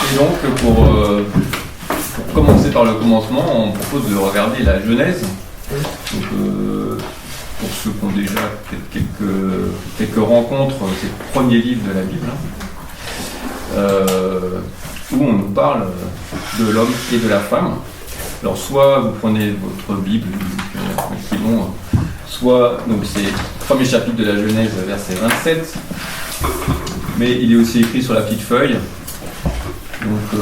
Et donc, pour commencer par le commencement, on propose de regarder la Genèse. Donc, pour ceux qui ont déjà quelques rencontres, c'est le premier livre de la Bible, où on nous parle de l'homme et de la femme. Alors, soit vous prenez votre Bible, qui vont, soit, donc c'est le premier chapitre de la Genèse, verset 27, mais il est aussi écrit sur la petite feuille. Donc,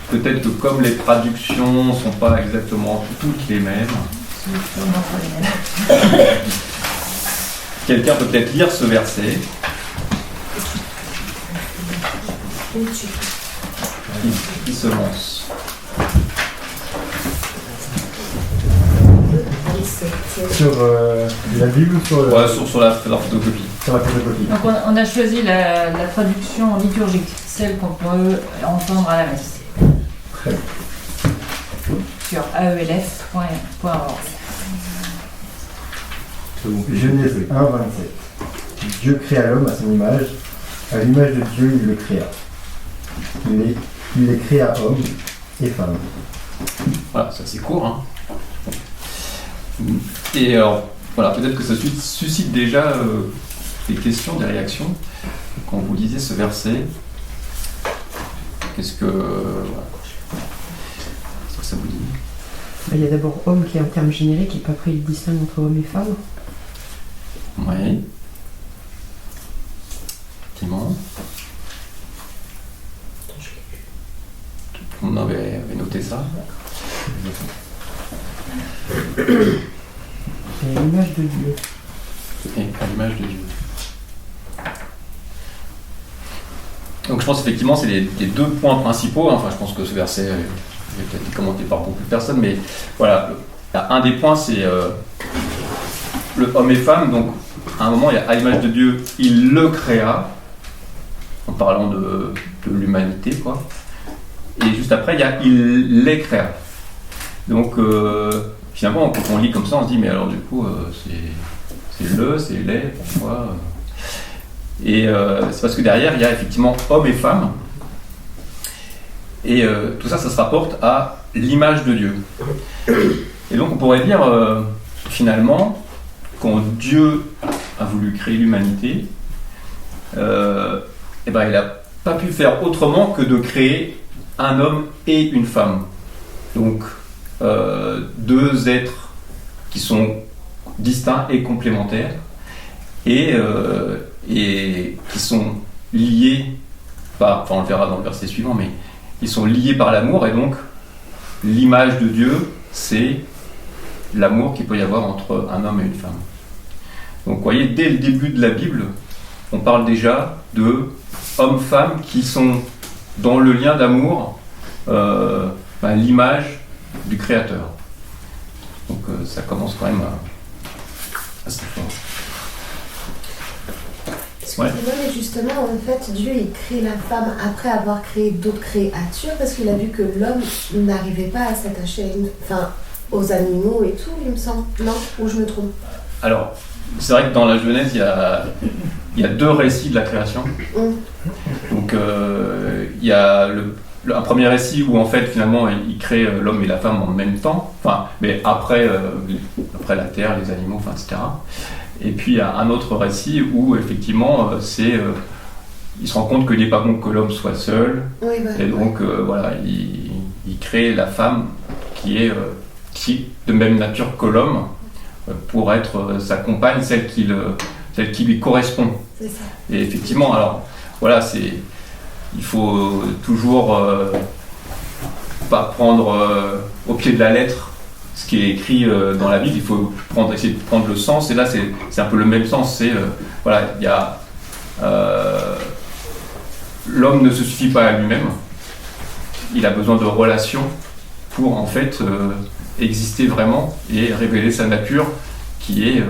peut-être que comme les traductions ne sont pas exactement toutes les mêmes, quelqu'un peut peut-être lire ce verset. Qui se lance? Sur la Bible ou sur sur la photocopie. Sur la photocopie. Donc on a choisi la traduction liturgique, celle qu'on peut entendre à la messe. Très bien. Sur aelf.org. Genèse 1, 27. Dieu créa l'homme à son image. À l'image de Dieu, il le créa. Il les créa hommes et femmes. Voilà, ça c'est court. Hein. Et alors, voilà, peut-être que ça suscite déjà des questions, des réactions. Quand vous lisez ce verset, qu'est-ce que ça vous dit? Il y a d'abord homme qui est un terme générique et pas après il distingue entre homme et femme. Oui. Effectivement. On avait noté ça. Et l'image de Dieu. Et à l'image de Dieu. Donc je pense effectivement c'est les deux points principaux. Enfin je pense que ce verset est peut-être été commenté par beaucoup de personnes, mais voilà, un des points c'est le homme et femme. Donc à un moment il y a à l'image de Dieu, il le créa, en parlant de l'humanité quoi. Et juste après il y a il les créa. Donc finalement quand on lit comme ça on se dit mais alors du coup c'est les, pourquoi Et c'est parce que derrière, il y a effectivement hommes et femmes. Et tout ça, ça se rapporte à l'image de Dieu. Et donc, on pourrait dire, finalement, quand Dieu a voulu créer l'humanité, il n'a pas pu faire autrement que de créer un homme et une femme. Donc, deux êtres qui sont distincts et complémentaires. Et qui sont liés par, enfin on le verra dans le verset suivant, mais ils sont liés par l'amour, et donc l'image de Dieu, c'est l'amour qu'il peut y avoir entre un homme et une femme. Donc vous voyez, dès le début de la Bible, on parle déjà de hommes-femmes qui sont dans le lien d'amour, l'image du Créateur. Donc ça commence quand même assez fort. Ouais. Mais justement, en fait, Dieu il crée la femme après avoir créé d'autres créatures parce qu'il a vu que l'homme n'arrivait pas à s'attacher aux animaux et tout, il me semble. Non? Ou je me trompe? Alors, c'est vrai que dans la Genèse, il y a deux récits de la création. Donc, il y a un premier récit où en fait finalement il crée l'homme et la femme en même temps, mais après la terre, les animaux, etc. Et puis il y a un autre récit où effectivement il se rend compte qu'il n'est pas bon que l'homme soit seul, et donc il crée la femme qui est de même nature que l'homme pour être sa compagne, celle qui lui correspond. C'est ça. Et effectivement, alors voilà, il faut toujours pas prendre au pied de la lettre ce qui est écrit dans la Bible. Il faut essayer de prendre le sens, et là c'est un peu le même sens. C'est il y a l'homme ne se suffit pas à lui-même, il a besoin de relations pour en fait exister vraiment et révéler sa nature qui est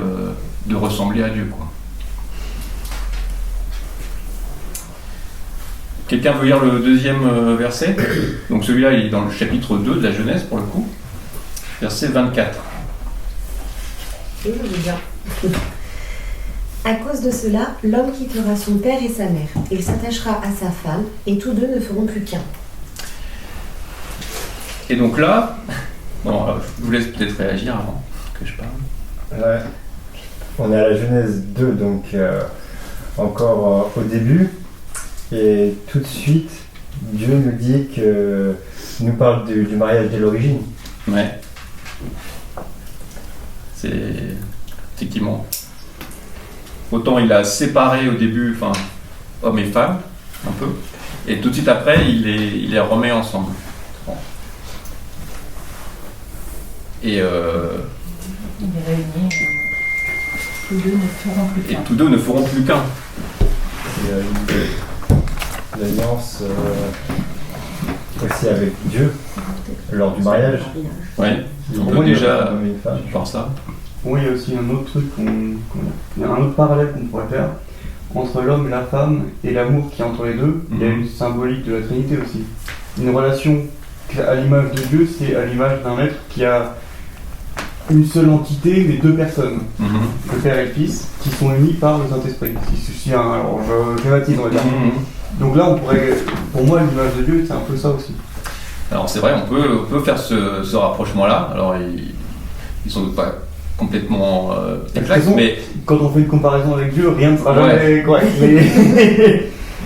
de ressembler à Dieu, quoi. Quelqu'un veut lire le deuxième verset? Donc celui-là, il est dans le chapitre 2 de la Genèse, pour le coup. Verset 24. Oui, je veux bien. À cause de cela, l'homme quittera son père et sa mère. Il s'attachera à sa femme, et tous deux ne feront plus qu'un. Et donc là, bon, alors, je vous laisse peut-être réagir avant que je parle. Ouais. On est à la Genèse 2, donc encore au début. Et tout de suite, Dieu nous dit que nous parle du mariage dès l'origine. Ouais. C'est effectivement. Autant il a séparé au début, enfin, hommes et femmes, un peu, et tout de suite après, il les remet ensemble. Bon. Et Il est réuni. Tous deux ne feront plus qu'un. tous deux ne feront plus qu'un. C'est l'alliance aussi avec Dieu lors du mariage. Ouais. On Pour peut moi, il y a déjà un homme et une femme. voir ça. Oui, il y a aussi un autre truc, il y a un autre parallèle qu'on pourrait faire entre l'homme et la femme et l'amour qui est entre les deux. Il y a une symbolique de la Trinité aussi. Une relation à l'image de Dieu, c'est à l'image d'un être qui a une seule entité, mais deux personnes, le Père et le Fils, qui sont unis par le Saint-Esprit. Alors je schématise, on va dire. Donc là, on pourrait, pour moi, l'image de Dieu, c'est un peu ça aussi. Alors c'est vrai, on peut faire ce rapprochement-là. Alors ils sont pas complètement exacts, mais quand on fait une comparaison avec Dieu, rien ne sera jamais correct.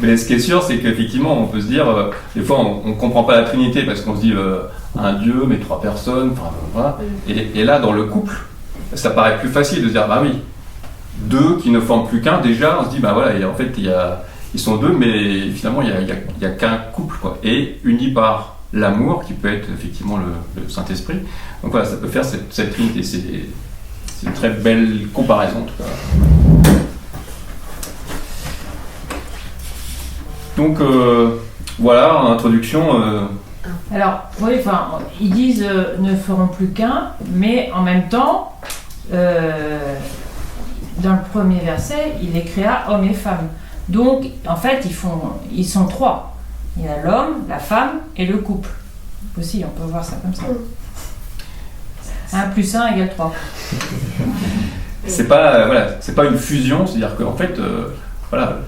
Mais ce qui est sûr, c'est qu'effectivement, on peut se dire, des fois, on ne comprend pas la Trinité parce qu'on se dit un Dieu, mais trois personnes, enfin voilà. Et là, dans le couple, ça paraît plus facile de se dire, bah oui, deux qui ne forment plus qu'un, déjà, on se dit, bah voilà, et en fait, ils sont deux, mais finalement, il y a qu'un couple, quoi. Et unis par l'amour, qui peut être effectivement le Saint-Esprit. Donc voilà, ça peut faire cette Trinité. C'est une très belle comparaison, en tout cas. Donc voilà, en introduction. Alors, oui, enfin, ils disent ne feront plus qu'un, mais en même temps, dans le premier verset, il les créa hommes et femmes. Donc, en fait, ils sont trois. Il y a l'homme, la femme et le couple. Aussi, on peut voir ça comme ça. 1 plus 1 égale 3. C'est pas une fusion, c'est-à-dire qu'en fait, voilà,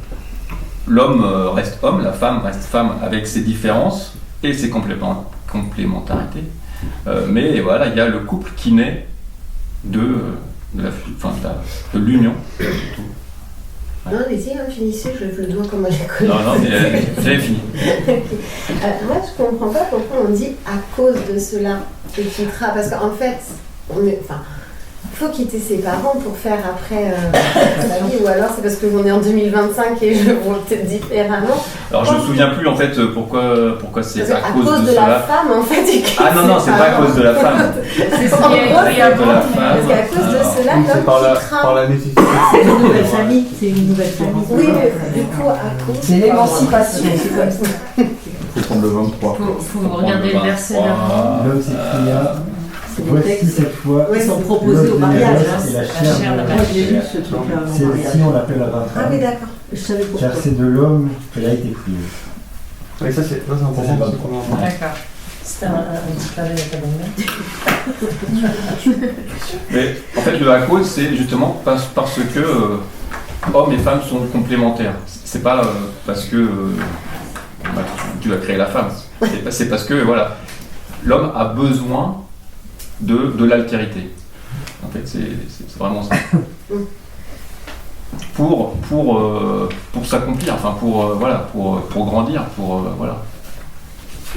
l'homme reste homme, la femme reste femme avec ses différences et ses complémentarités. Mais voilà, il y a le couple qui naît de l'union. Non, allez-y, finissez, je lève le doigt comme moi j'ai connu. Non, mais j'avais fini. Moi, je comprends pas pourquoi on dit à cause de cela, il quittera. Parce qu'en fait, il faut quitter ses parents pour faire après sa vie, ou alors c'est parce qu'on est en 2025 et je vois peut-être différemment. Alors je me souviens plus en fait pourquoi c'est à cause de la cela. femme en fait. Ah non, c'est pas à cause de la femme. C'est ce qui est écrit avant. Parce qu'à cause de cela, c'est par la nécessité. C'est une nouvelle famille. C'est une nouvelle famille. Oui, mais du coup, à cause. C'est l'émancipation. C'est comme ça. Il faut prendre le 23. Faut regarder le verset d'avant. L'homme s'écria, voici cette fois. Ils sont proposés au mariage. Et la La chair de chair. la J'ai lu ce truc-là au C'est mariage. aussi on l'appelle la vingtaine. Ah, mais d'accord. Je savais pourquoi. Car c'est de l'homme qu'elle a été prise. Oui, ça c'est important. Ça, c'est pas c'est qu'on en parle. D'accord. C'est un petit carré à ta grand-mère. Mais en fait le à cause c'est justement parce que hommes et femmes sont complémentaires. C'est pas parce que tu as créé la femme. C'est parce que voilà, l'homme a besoin de l'altérité. En fait, c'est vraiment ça. Pour s'accomplir, enfin pour grandir, voilà.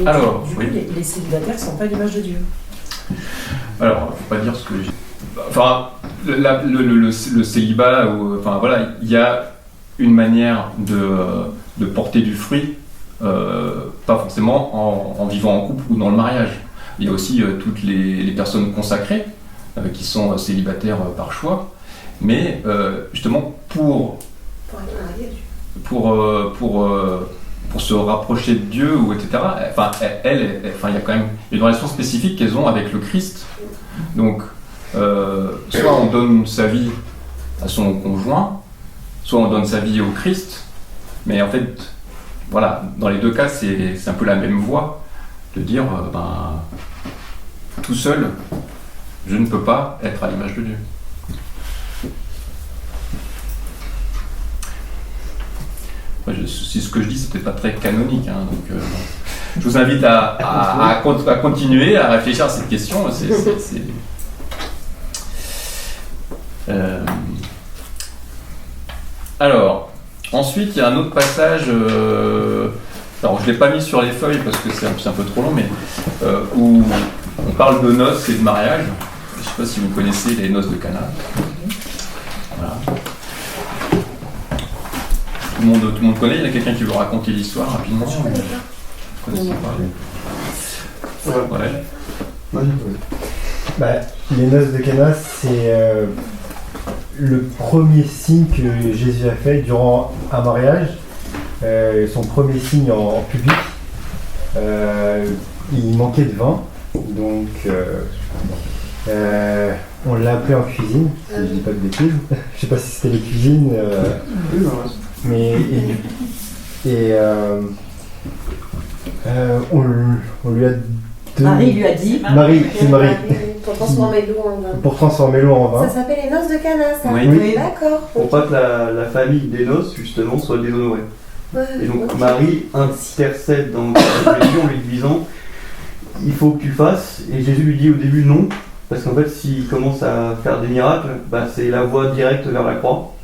Alors, du coup, oui. les célibataires ne sont pas l'image de Dieu. Alors, faut pas dire ce que j'ai. Enfin, le célibat, enfin voilà, il y a une manière de porter du fruit, pas forcément en vivant en couple ou dans le mariage. Il y a aussi toutes les personnes consacrées qui sont célibataires par choix, mais justement pour se rapprocher de Dieu ou etc. Enfin, il y a quand même une relation spécifique qu'elles ont avec le Christ. Donc, soit on donne sa vie à son conjoint, soit on donne sa vie au Christ. Mais en fait, voilà, dans les deux cas, c'est un peu la même voie de dire, tout seul, je ne peux pas être à l'image de Dieu. Si ce que je dis, c'est peut-être pas très canonique, hein, donc je vous invite à continuer, à réfléchir à cette question. Alors, ensuite, il y a un autre passage. Alors, je ne l'ai pas mis sur les feuilles parce que c'est un peu trop long, mais où on parle de noces et de mariage. Je ne sais pas si vous connaissez les noces de Cana. Voilà. Tout le monde connaît. Il y a quelqu'un qui veut raconter l'histoire rapidement. Je connais pas. Vous connaissez pas? Ouais. Bah, les noces de Cana, c'est le premier signe que Jésus a fait durant un mariage. Son premier signe en public. Il manquait de vin, donc on l'a appelé en cuisine, si je dis pas de bêtises. Je sais pas si c'était les cuisines, mais on lui a Marie lui a dit. Marie, c'est Marie. Pour transformer l'eau en vin. Pour transformer l'eau en vin. Ça s'appelle les noces de Cana, ça. Oui. D'accord. Pour pas que la famille des noces, justement, soit déshonorée. Ouais, Et donc ok. Marie intercède dans Jésus en lui disant il faut que tu fasses, et Jésus lui dit au début non, parce qu'en fait s'il commence à faire des miracles, bah, c'est la voie directe vers la croix,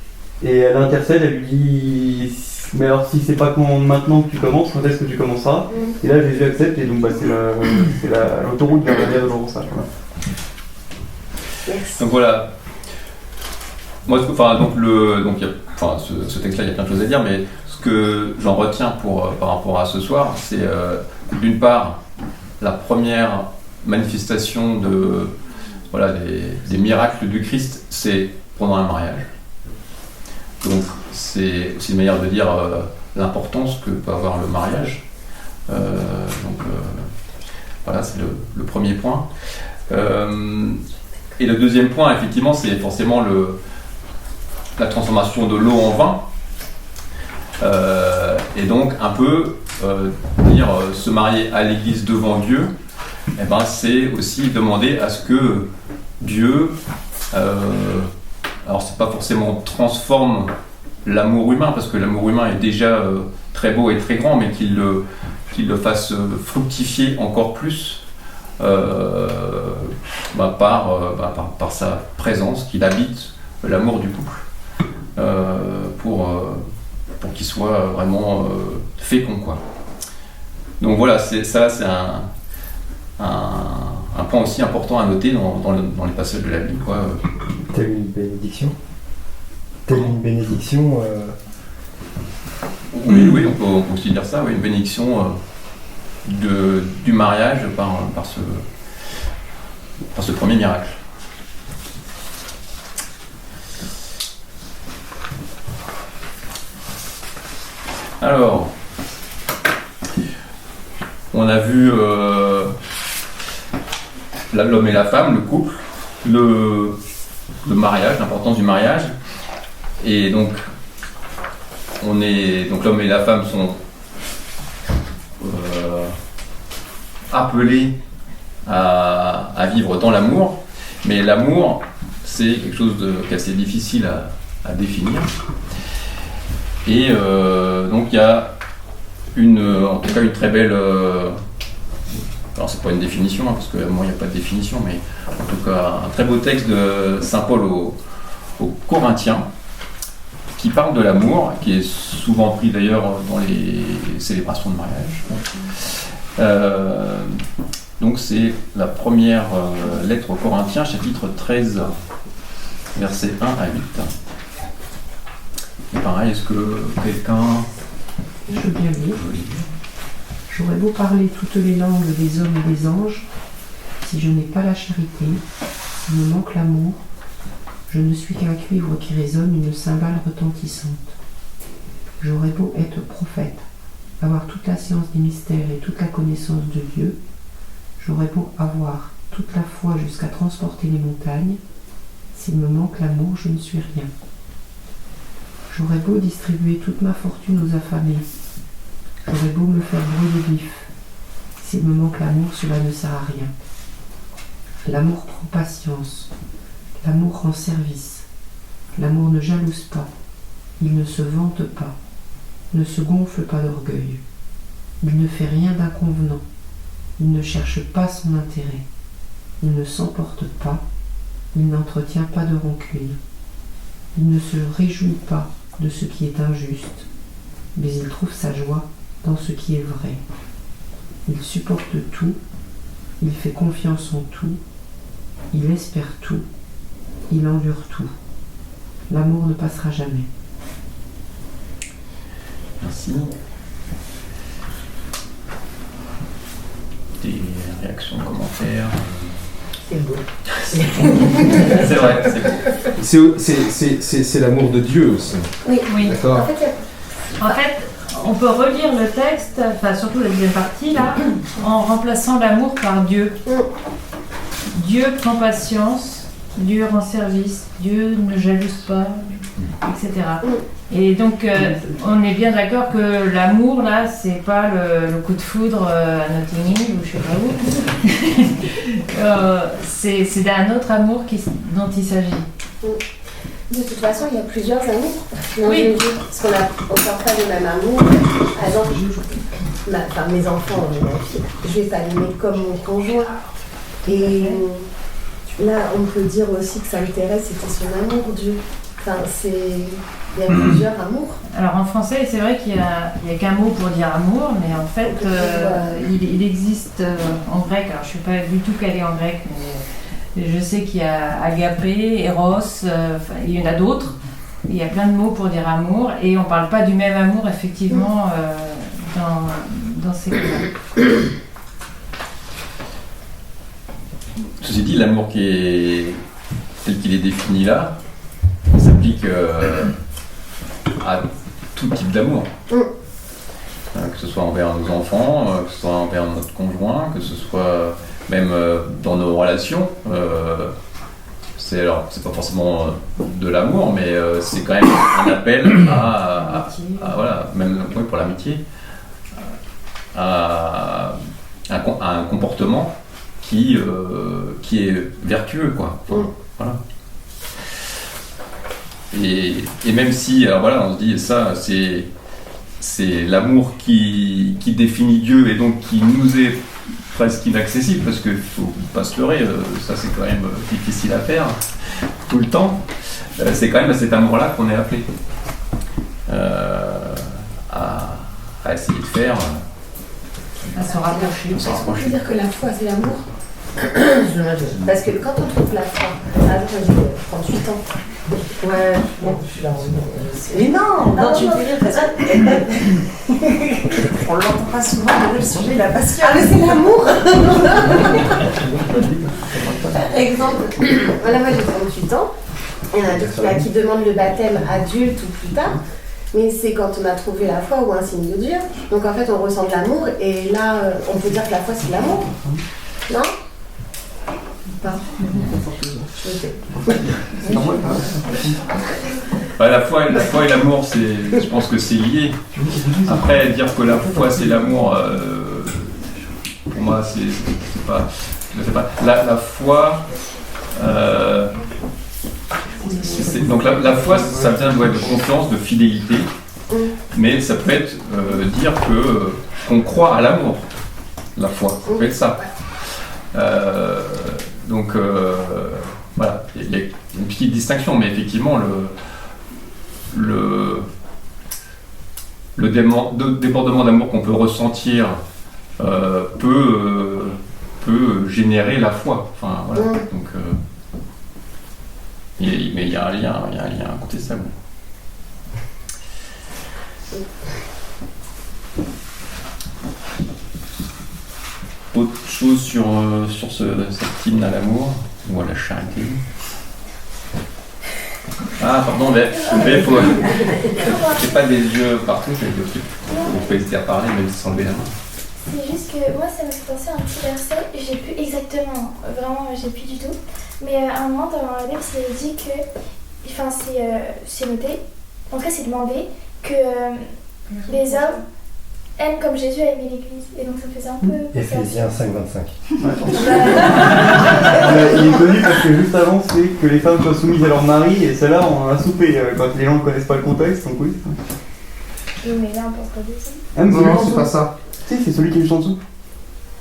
et elle intercède, elle lui dit mais alors si c'est pas maintenant que tu commences, quand est-ce que tu commenceras? Et là Jésus accepte, et donc bah, c'est l'autoroute vers la vie d'aujourd'hui. Merci. Donc voilà. Moi, ce texte-là, il y a plein de choses à dire, mais ce que j'en retiens par rapport à ce soir, c'est d'une part la première manifestation des miracles du Christ, c'est pendant un mariage. Donc c'est aussi une manière de dire l'importance que peut avoir le mariage. Voilà, c'est le premier point. Et le deuxième point, effectivement, c'est forcément la transformation de l'eau en vin. Et donc, un peu dire se marier à l'église devant Dieu, eh ben, c'est aussi demander à ce que Dieu, alors c'est pas forcément transforme l'amour humain, parce que l'amour humain est déjà très beau et très grand, mais qu'il le fasse fructifier encore plus. Par sa présence, qu'il habite l'amour du couple pour qu'il soit vraiment fécond, quoi. Donc voilà, c'est un point aussi important à noter dans les passages de la Bible, quoi. Telle une bénédiction. Telle une bénédiction. Oui, on peut aussi dire ça, oui, une bénédiction du mariage par ce premier miracle. Alors, on a vu l'homme et la femme, le couple, le mariage, l'importance du mariage, et donc l'homme et la femme sont appelés à vivre dans l'amour, mais l'amour, c'est quelque chose d'assez difficile à définir. Et donc il y a en tout cas une très belle, alors c'est pas une définition, parce que moi il n'y a pas de définition, mais en tout cas un très beau texte de Saint Paul aux Corinthiens, qui parle de l'amour, qui est souvent pris d'ailleurs dans les célébrations de mariage. Donc c'est la première lettre aux Corinthiens, chapitre 13, versets 1 à 8. Et pareil, est-ce que quelqu'un... Je veux bien lire. J'aurais beau parler toutes les langues des hommes et des anges, si je n'ai pas la charité, s'il me manque l'amour, je ne suis qu'un cuivre qui résonne une cymbale retentissante. J'aurais beau être prophète, avoir toute la science des mystères et toute la connaissance de Dieu, j'aurais beau avoir toute la foi jusqu'à transporter les montagnes, s'il me manque l'amour, je ne suis rien. J'aurais beau distribuer toute ma fortune aux affamés, j'aurais beau me faire brûler vif, s'il me manque l'amour, cela ne sert à rien. L'amour prend patience, l'amour rend service, l'amour ne jalouse pas, il ne se vante pas, ne se gonfle pas d'orgueil, Il ne fait rien d'inconvenant. Il ne cherche pas son intérêt. Il ne s'emporte pas. Il n'entretient pas de rancune. Il ne se réjouit pas de ce qui est injuste, mais il trouve sa joie dans ce qui est vrai. Il supporte tout. Il fait confiance en tout. Il espère tout. Il endure tout. L'amour ne passera jamais. Merci. Des réactions, commentaires. C'est beau. C'est vrai, c'est beau. C'est l'amour de Dieu aussi. Oui. D'accord. En fait, En fait, on peut relire le texte, enfin surtout la deuxième partie là, en remplaçant l'amour par Dieu. Dieu prend patience, Dieu rend service, Dieu ne jalouse pas, etc. Et donc on est bien d'accord que l'amour là, c'est pas le coup de foudre à Notting Hill ou je sais pas où. C'est d'un autre amour dont il s'agit. de toute façon, il y a plusieurs amours dans Oui. une vie. Parce qu'on ne sort pas le même amour. Par exemple, mes enfants, ma fille, je vais pas l'aimer comme mon conjoint. Et là, on peut dire aussi que ça intéresse, c'était son amour, Dieu. Enfin, il y a plusieurs amours. Alors en français, c'est vrai qu'il n'y a qu'un mot pour dire amour, mais en fait, il existe en grec, alors je ne suis pas du tout calée en grec, mais je sais qu'il y a agapé, eros, il y en a d'autres. Il y a plein de mots pour dire amour, et on ne parle pas du même amour, effectivement, dans ces cas-là. Ceci dit, l'amour tel qu'il est défini là, s'applique à tout type d'amour. Que ce soit envers nos enfants, que ce soit envers notre conjoint, que ce soit même dans nos relations. C'est pas forcément de l'amour, mais c'est quand même un appel à voilà, même pour l'amitié, à un comportement qui est vertueux, quoi. Voilà. Et même si, alors voilà, on se dit ça, c'est l'amour qui définit Dieu et donc qui nous est presque inaccessible, parce qu'il ne faut pas se leurrer, ça c'est quand même difficile à faire tout le temps. C'est quand même à cet amour-là qu'on est appelé à essayer de faire. À se rapprocher. Est-ce qu'on peut dire que la foi, c'est l'amour? Parce que quand on trouve la foi, j'ai 38 ans. Ouais, bon, je suis là. Mais non, tu me fais rire parce que. On l'entend pas souvent, mais le sujet, la passion. Ah, mais c'est l'amour. Par exemple, voilà, moi j'ai 38 ans. Il y en a d'autres qui demandent le baptême adulte ou plus tard. Mais c'est quand on a trouvé la foi ou un signe de Dieu. Donc en fait, on ressent de l'amour. Et là, on peut dire que la foi, c'est l'amour. Non? La foi et l'amour, je pense que c'est lié. Après, dire que la foi c'est l'amour, pour moi, c'est pas. Je sais pas. La foi. Donc la foi, ça vient de confiance, de fidélité, mais ça peut être dire qu'on croit à l'amour. La foi, ça peut être ça. Donc voilà, il y a une petite distinction, mais effectivement le débordement d'amour qu'on peut ressentir peut générer la foi. Enfin voilà. Donc mais il y a un lien incontestable. Autre chose sur cet hymne à l'amour ou à la charité. Ah pardon, mais faut. J'ai pas des yeux partout, j'ai des trucs. On peut hésiter à parler même sans lever la main. C'est juste que moi ça me fait penser à un petit verset, j'ai plus exactement, vraiment j'ai plus du tout. Mais à un moment dans la Bible c'est dit que, enfin c'est noté, en tout cas c'est demandé que les hommes aiment comme Jésus a aimé l'Église. Et donc ça faisait un peu... Éphésiens 5:25. Il est connu parce que juste avant c'est que les femmes soient soumises à leur mari et celle-là on a soupé quand les gens ne connaissent pas le contexte, donc oui. Oui mais là on pense pas de ça. Non, c'est pas ça. Si, c'est celui qui est juste en dessous.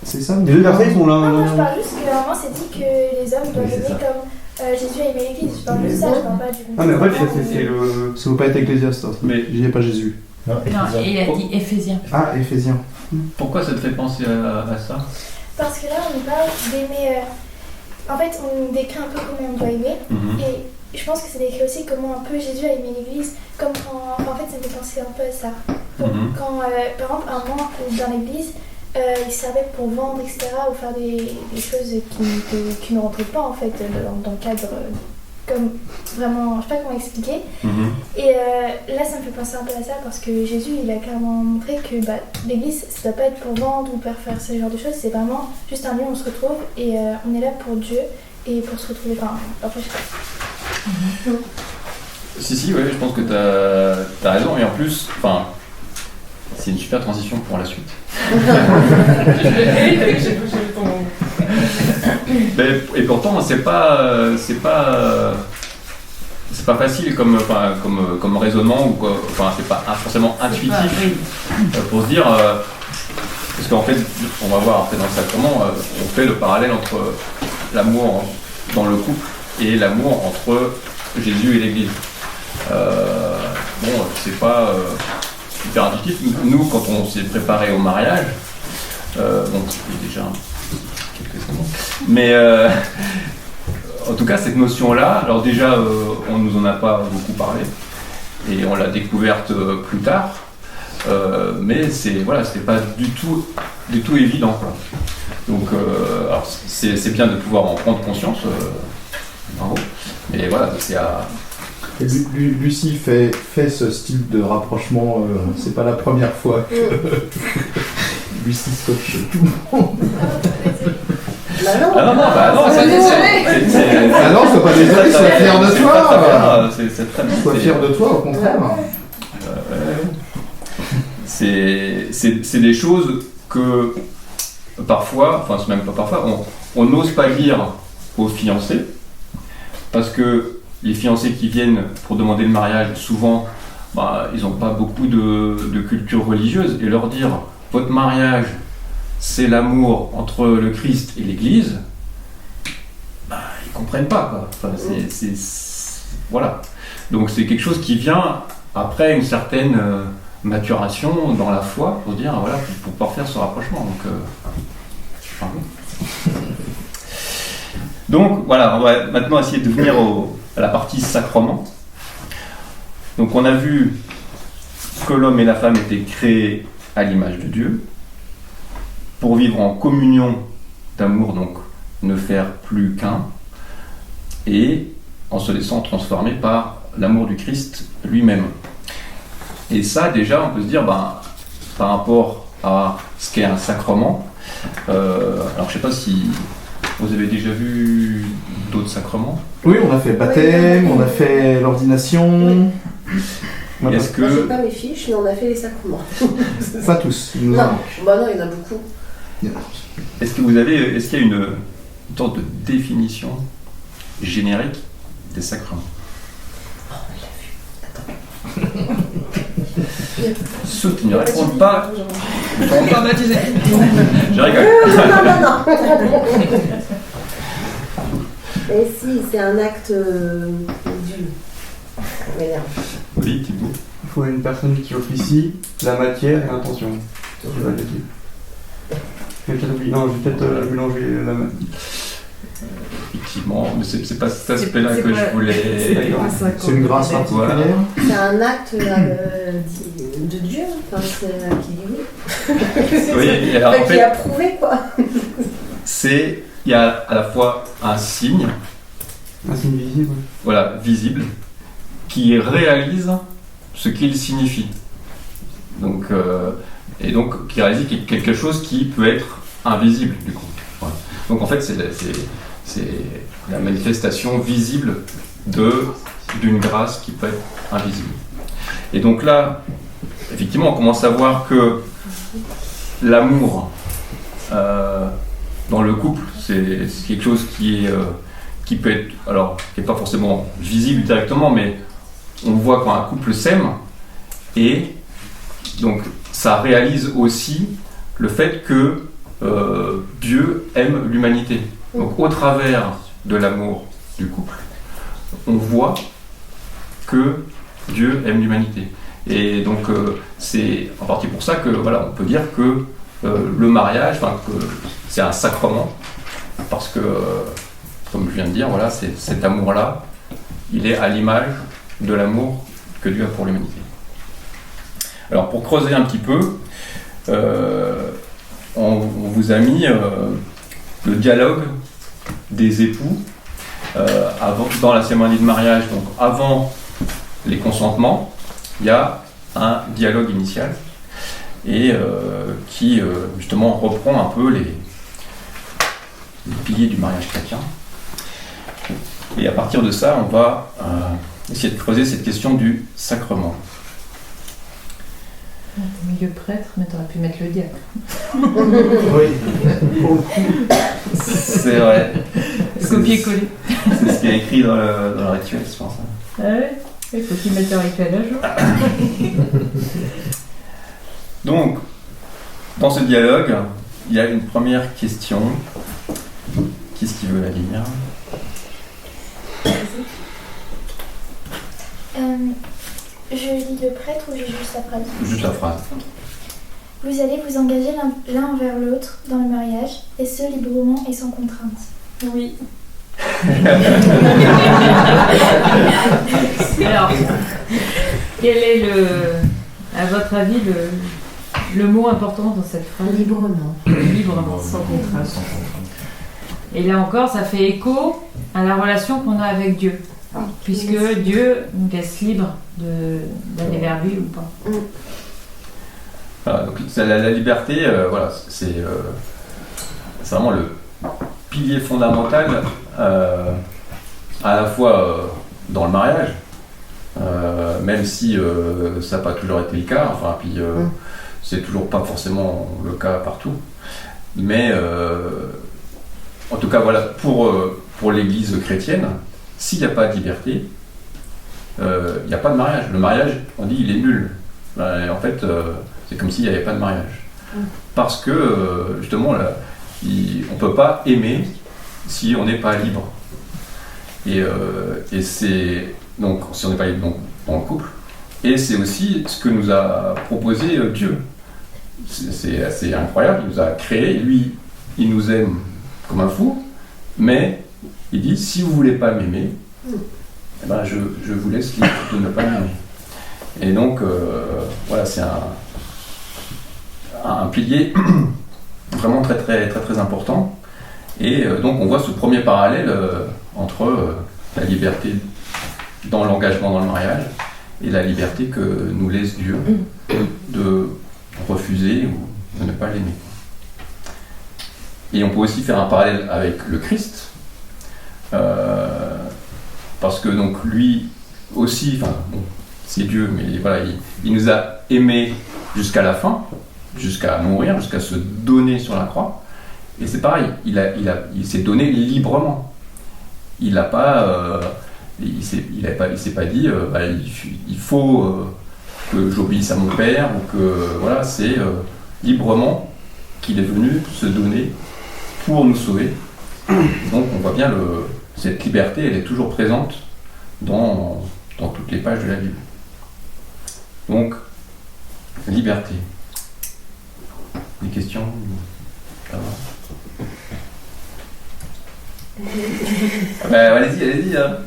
C'est ça? Les deux versets, ils sont là. Non, moi je parle juste que normalement c'est dit que les hommes doivent Oui, c'est aimer ça. comme Jésus a aimé l'Église. Je parle juste de ça, je parle pas du. Ah, mais en fait, c'est le. Ça ne veut pas être Ecclésiaste. Mais- il n'y a pas Jésus. Non, Non, Éphésiens. il a dit Éphésiens. Ah, Éphésiens. Pourquoi ça te fait penser à ça? Parce que là on nous parle d'aimer. En fait, on nous décrit un peu comment on doit aimer. Mhm. Et je pense que c'est décrit aussi comment un peu Jésus a aimé l'Église. Comme quand. En fait, ça me fait penser un peu à ça. Donc, Mhm. quand, par exemple, un moment dans l'Église, ils servaient pour vendre, etc. ou faire des choses qui ne rentraient pas en fait dans le cadre. Comme vraiment, je sais pas comment expliquer. Mhm. Et là, ça me fait penser un peu à ça parce que Jésus, il a clairement montré que l'église, ça doit pas être pour vendre ou pour faire ce genre de choses. C'est vraiment juste un lieu où on se retrouve et on est là pour Dieu et pour se retrouver. Enfin, après, je sais pas. Si, ouais, je pense que t'as raison. Et en plus, enfin, c'est une super transition pour la suite. Et pourtant, c'est pas facile comme raisonnement ou quoi. Enfin, c'est pas forcément intuitif pour se dire. Parce qu'en fait, on va voir après dans le sacrement, on fait le parallèle entre l'amour dans le couple et l'amour entre Jésus et l'Église. Bon, c'est pas hyper intuitif. Nous, quand on s'est préparé au mariage, bon, c'était déjà quelques secondes, mais en tout cas, cette notion-là, alors déjà, on nous en a pas beaucoup parlé, et on l'a découverte plus tard, mais c'est pas du tout évident, quoi. Donc, alors c'est bien de pouvoir en prendre conscience, bravo, mais voilà, c'est à... Et Lucie fait ce style de rapprochement, c'est pas la première fois que Lucie scotche tout le monde. Bah non. Ah non, c'est désolé. Ah non, sois pas désolé, sois fier de toi. C'est très bien. Sois fier de toi, au contraire. C'est des choses que parfois, enfin c'est même pas parfois, on n'ose pas dire aux fiancés parce que les fiancés qui viennent pour demander le mariage, souvent, ils n'ont pas beaucoup de culture religieuse et leur dire votre mariage, c'est l'amour entre le Christ et l'Église, ils comprennent pas, quoi. Enfin, voilà. Donc c'est quelque chose qui vient après une certaine maturation dans la foi pour dire voilà pour pouvoir faire ce rapprochement. Donc, pardon. Donc voilà, on va maintenant essayer de venir à la partie sacrement. Donc on a vu que l'homme et la femme étaient créés à l'image de Dieu pour vivre en communion d'amour, donc ne faire plus qu'un, et en se laissant transformer par l'amour du Christ lui-même. Et ça déjà on peut se dire par rapport à ce qu'est un sacrement, alors je sais pas si vous avez déjà vu d'autres sacrements. Oui, on a fait le baptême, on a fait l'ordination. Oui. Est-ce Moi, j'ai que pas mes fiches, mais on a fait les sacrements. pas tous. il nous en Non, manque. bah non, il y en a beaucoup. est-ce qu'il y a une sorte de définition générique des sacrements? Ceux qui ne répondent pas ne seront pas baptisés. Je rigole. Non. Et si, c'est un acte du. Merde. Oui, Thibaut. Il faut une personne qui officie la matière et l'intention. Je vais le dire. J'ai peut-être oublié. Non, j'ai peut-être mélangé la matière. Effectivement, mais c'est pas cet aspect-là que je voulais. C'est une grâce particulière. C'est un acte de Dieu, enfin, c'est qui dit oui. Oui, et alors, en Qui fait, a prouvé quoi. il y a à la fois un signe, Un signe visible. voilà, visible, qui réalise ce qu'il signifie. Donc, et donc, qui réalise quelque chose qui peut être invisible, du coup. Voilà. Donc, en fait, c'est la manifestation visible d'une grâce qui peut être invisible. Et donc là, effectivement, on commence à voir que l'amour dans le couple, c'est quelque chose qui peut être, alors, qui n'est pas forcément visible directement, mais on voit quand un couple s'aime, et donc ça réalise aussi le fait que Dieu aime l'humanité. Donc au travers de l'amour du couple, on voit que Dieu aime l'humanité. Et donc c'est en partie pour ça que voilà, on peut dire que le mariage, que c'est un sacrement, parce que comme je viens de dire, voilà, cet amour-là, il est à l'image de l'amour que Dieu a pour l'humanité. Alors pour creuser un petit peu, on vous a mis le dialogue des époux dans la cérémonie de mariage, donc avant les consentements, il y a un dialogue initial et qui justement reprend un peu les piliers du mariage chrétien. Et à partir de ça, on va essayer de creuser cette question du sacrement. T'as mis le prêtre, mais t'aurais pu mettre le diacre. Oui. C'est vrai. Copier-coller. C'est ce qui est écrit dans le rituel, je pense. Ah ouais, il faut qu'ils mettent le rituel à jour. Donc, dans ce dialogue, il y a une première question. Qui est-ce qui veut la lire ? Je lis le prêtre ou j'ai juste la phrase ? Juste la phrase. Vous allez vous engager l'un envers l'autre dans le mariage, et ce librement et sans contrainte. Oui. Alors, quel est à votre avis, le mot important dans cette phrase ? Librement. Librement, sans contrainte. Et là encore, ça fait écho à la relation qu'on a avec Dieu. Puisque Dieu nous laisse libre d'aller vers lui ou pas. Voilà, donc la liberté, voilà, c'est vraiment le pilier fondamental à la fois dans le mariage, même si ça n'a pas toujours été le cas, puis c'est toujours pas forcément le cas partout, mais en tout cas voilà, pour l'Église chrétienne, s'il n'y a pas de liberté, il n'y a pas de mariage. Le mariage, on dit, il est nul. En fait, c'est comme s'il n'y avait pas de mariage. Parce que, justement, on ne peut pas aimer si on n'est pas libre. Et c'est... Donc, si on n'est pas libre dans le couple. Et c'est aussi ce que nous a proposé Dieu. C'est assez incroyable. Il nous a créés. Lui, il nous aime comme un fou. Mais... il dit, si vous ne voulez pas m'aimer, eh ben je vous laisse libre de ne pas m'aimer. Et donc, voilà, c'est un pilier vraiment très, très, très, très important. Et donc, on voit ce premier parallèle entre la liberté dans l'engagement dans le mariage et la liberté que nous laisse Dieu de refuser ou de ne pas l'aimer. Et on peut aussi faire un parallèle avec le Christ, parce que donc lui aussi, c'est Dieu, mais voilà, il nous a aimés jusqu'à la fin, jusqu'à mourir, jusqu'à se donner sur la croix. Et c'est pareil, il s'est donné librement. Il n'a pas, il s'est pas dit, il faut que j'obéisse à mon père, ou que voilà, c'est librement qu'il est venu se donner pour nous sauver. Donc on voit bien cette liberté, elle est toujours présente dans toutes les pages de la Bible. Donc, liberté. Des questions ? Ça va ? Allez-y. Hein.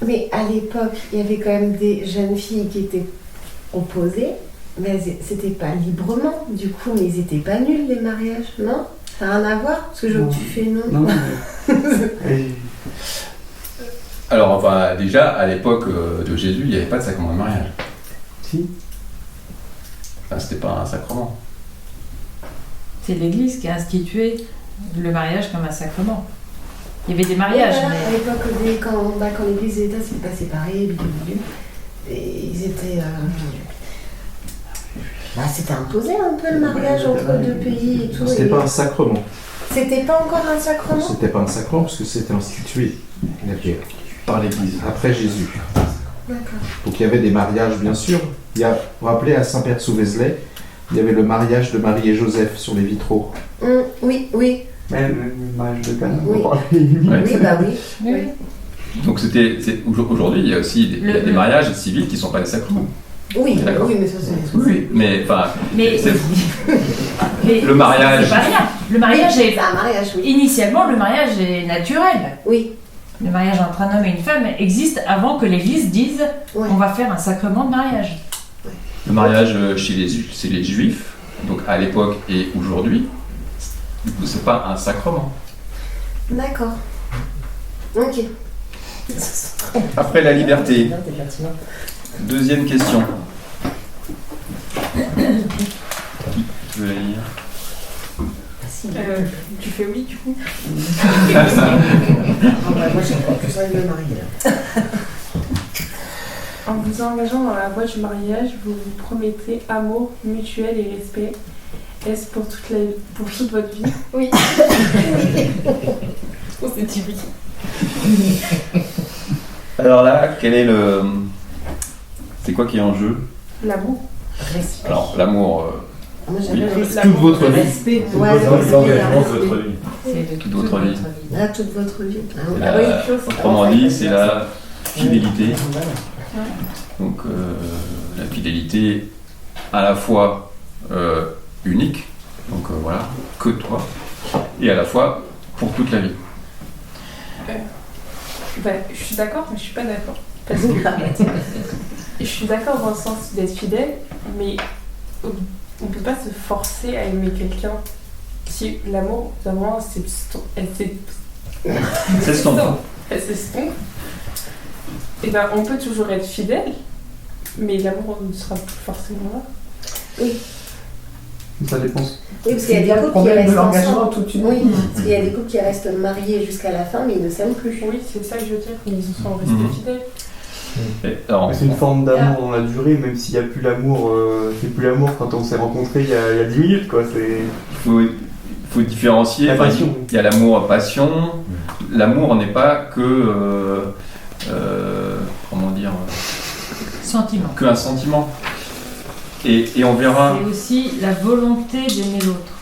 Mais à l'époque, il y avait quand même des jeunes filles qui étaient opposées, mais c'était pas librement, du coup, mais ils étaient pas nuls les mariages, non ? Ça n'a rien à voir ? Parce que je vois que tu fais non. Alors, déjà, à l'époque de Jésus, il n'y avait pas de sacrement de mariage. Si. C'était pas un sacrement. C'est l'Église qui a institué le mariage comme un sacrement. Il y avait des mariages, voilà, mais... à l'époque, quand l'Église et l'État s'étaient pas séparés, et ils étaient... c'était imposé un peu le mariage entre deux pays et tout. C'était pas un sacrement. C'était pas encore un sacrement ? C'était pas un sacrement parce que c'était institué par l'Église après Jésus. D'accord. Donc il y avait des mariages bien sûr, Il y a, vous vous rappelez, à Saint-Père sous Vézelay, il y avait le mariage de Marie et Joseph sur les vitraux. Oui, oui. Même le mariage de Cana. Oui. Ouais. Oui, bah oui. Oui. Donc aujourd'hui, il y a aussi il y a des mariages civils qui ne sont pas des sacrements. Oui, D'accord. oui, mais ça c'est. Oui, mais enfin, Mais, mais le mariage. c'est pas rien. Le mariage Oui, est. c'est un mariage, oui. Initialement, le mariage est naturel. Oui. Le mariage entre un homme et une femme existe avant que l'Église dise Ouais. on va faire un sacrement de mariage. Le mariage chez les juifs, donc à l'époque et aujourd'hui, du coup, c'est pas un sacrement. D'accord. Ok. Après la liberté, T'es pertinent. deuxième question. Qui veut la lire? Tu fais oui du coup. Ah bah, moi j'ai pas plus envie de me marier là. En vous engageant dans la voie du mariage, vous vous promettez amour mutuel et respect. Est-ce pour toute votre vie? Oui. Oh, c'est typique. Alors là, quel est le. C'est quoi qui est en jeu? L'amour. Respect. Alors, l'amour, Moi Oui. j'avais Toute votre vie. Respect. Ouais, L'engagement de votre vie. C'est de toute votre vie. Là, toute votre vie. Ah, oui. La- Ah oui. autrement dit, c'est la fidélité. Donc, la fidélité à la fois unique, donc voilà, que toi, et à la fois pour toute la vie. Bah, je suis d'accord, mais je suis pas d'accord. Parce que je suis d'accord dans le sens d'être fidèle, mais on peut pas se forcer à aimer quelqu'un. Si l'amour, vraiment, elle s'estompe, et ben on peut toujours être fidèle, mais l'amour ne sera plus forcément là. Ça dépend. Oui, parce qu'il y a C'est bien des le couples qui problème de restent l'engagement ensemble. toute une Oui, vie. parce qu'il y a des couples qui restent mariés jusqu'à la fin, mais ils ne s'aiment plus. Oui, c'est ça que je veux dire, ils sont restés Mhm. fidèles. Et, alors, C'est une forme d'amour dans la durée, même s'il n'y a plus l'amour, c'est plus l'amour quand on s'est rencontrés il y a 10 minutes, quoi. C'est il faut différencier. La Enfin, passion. il y a l'amour passion. L'amour n'est pas que. Comment dire? sentiment. Que un sentiment. Et on verra. C'est aussi la volonté d'aimer l'autre.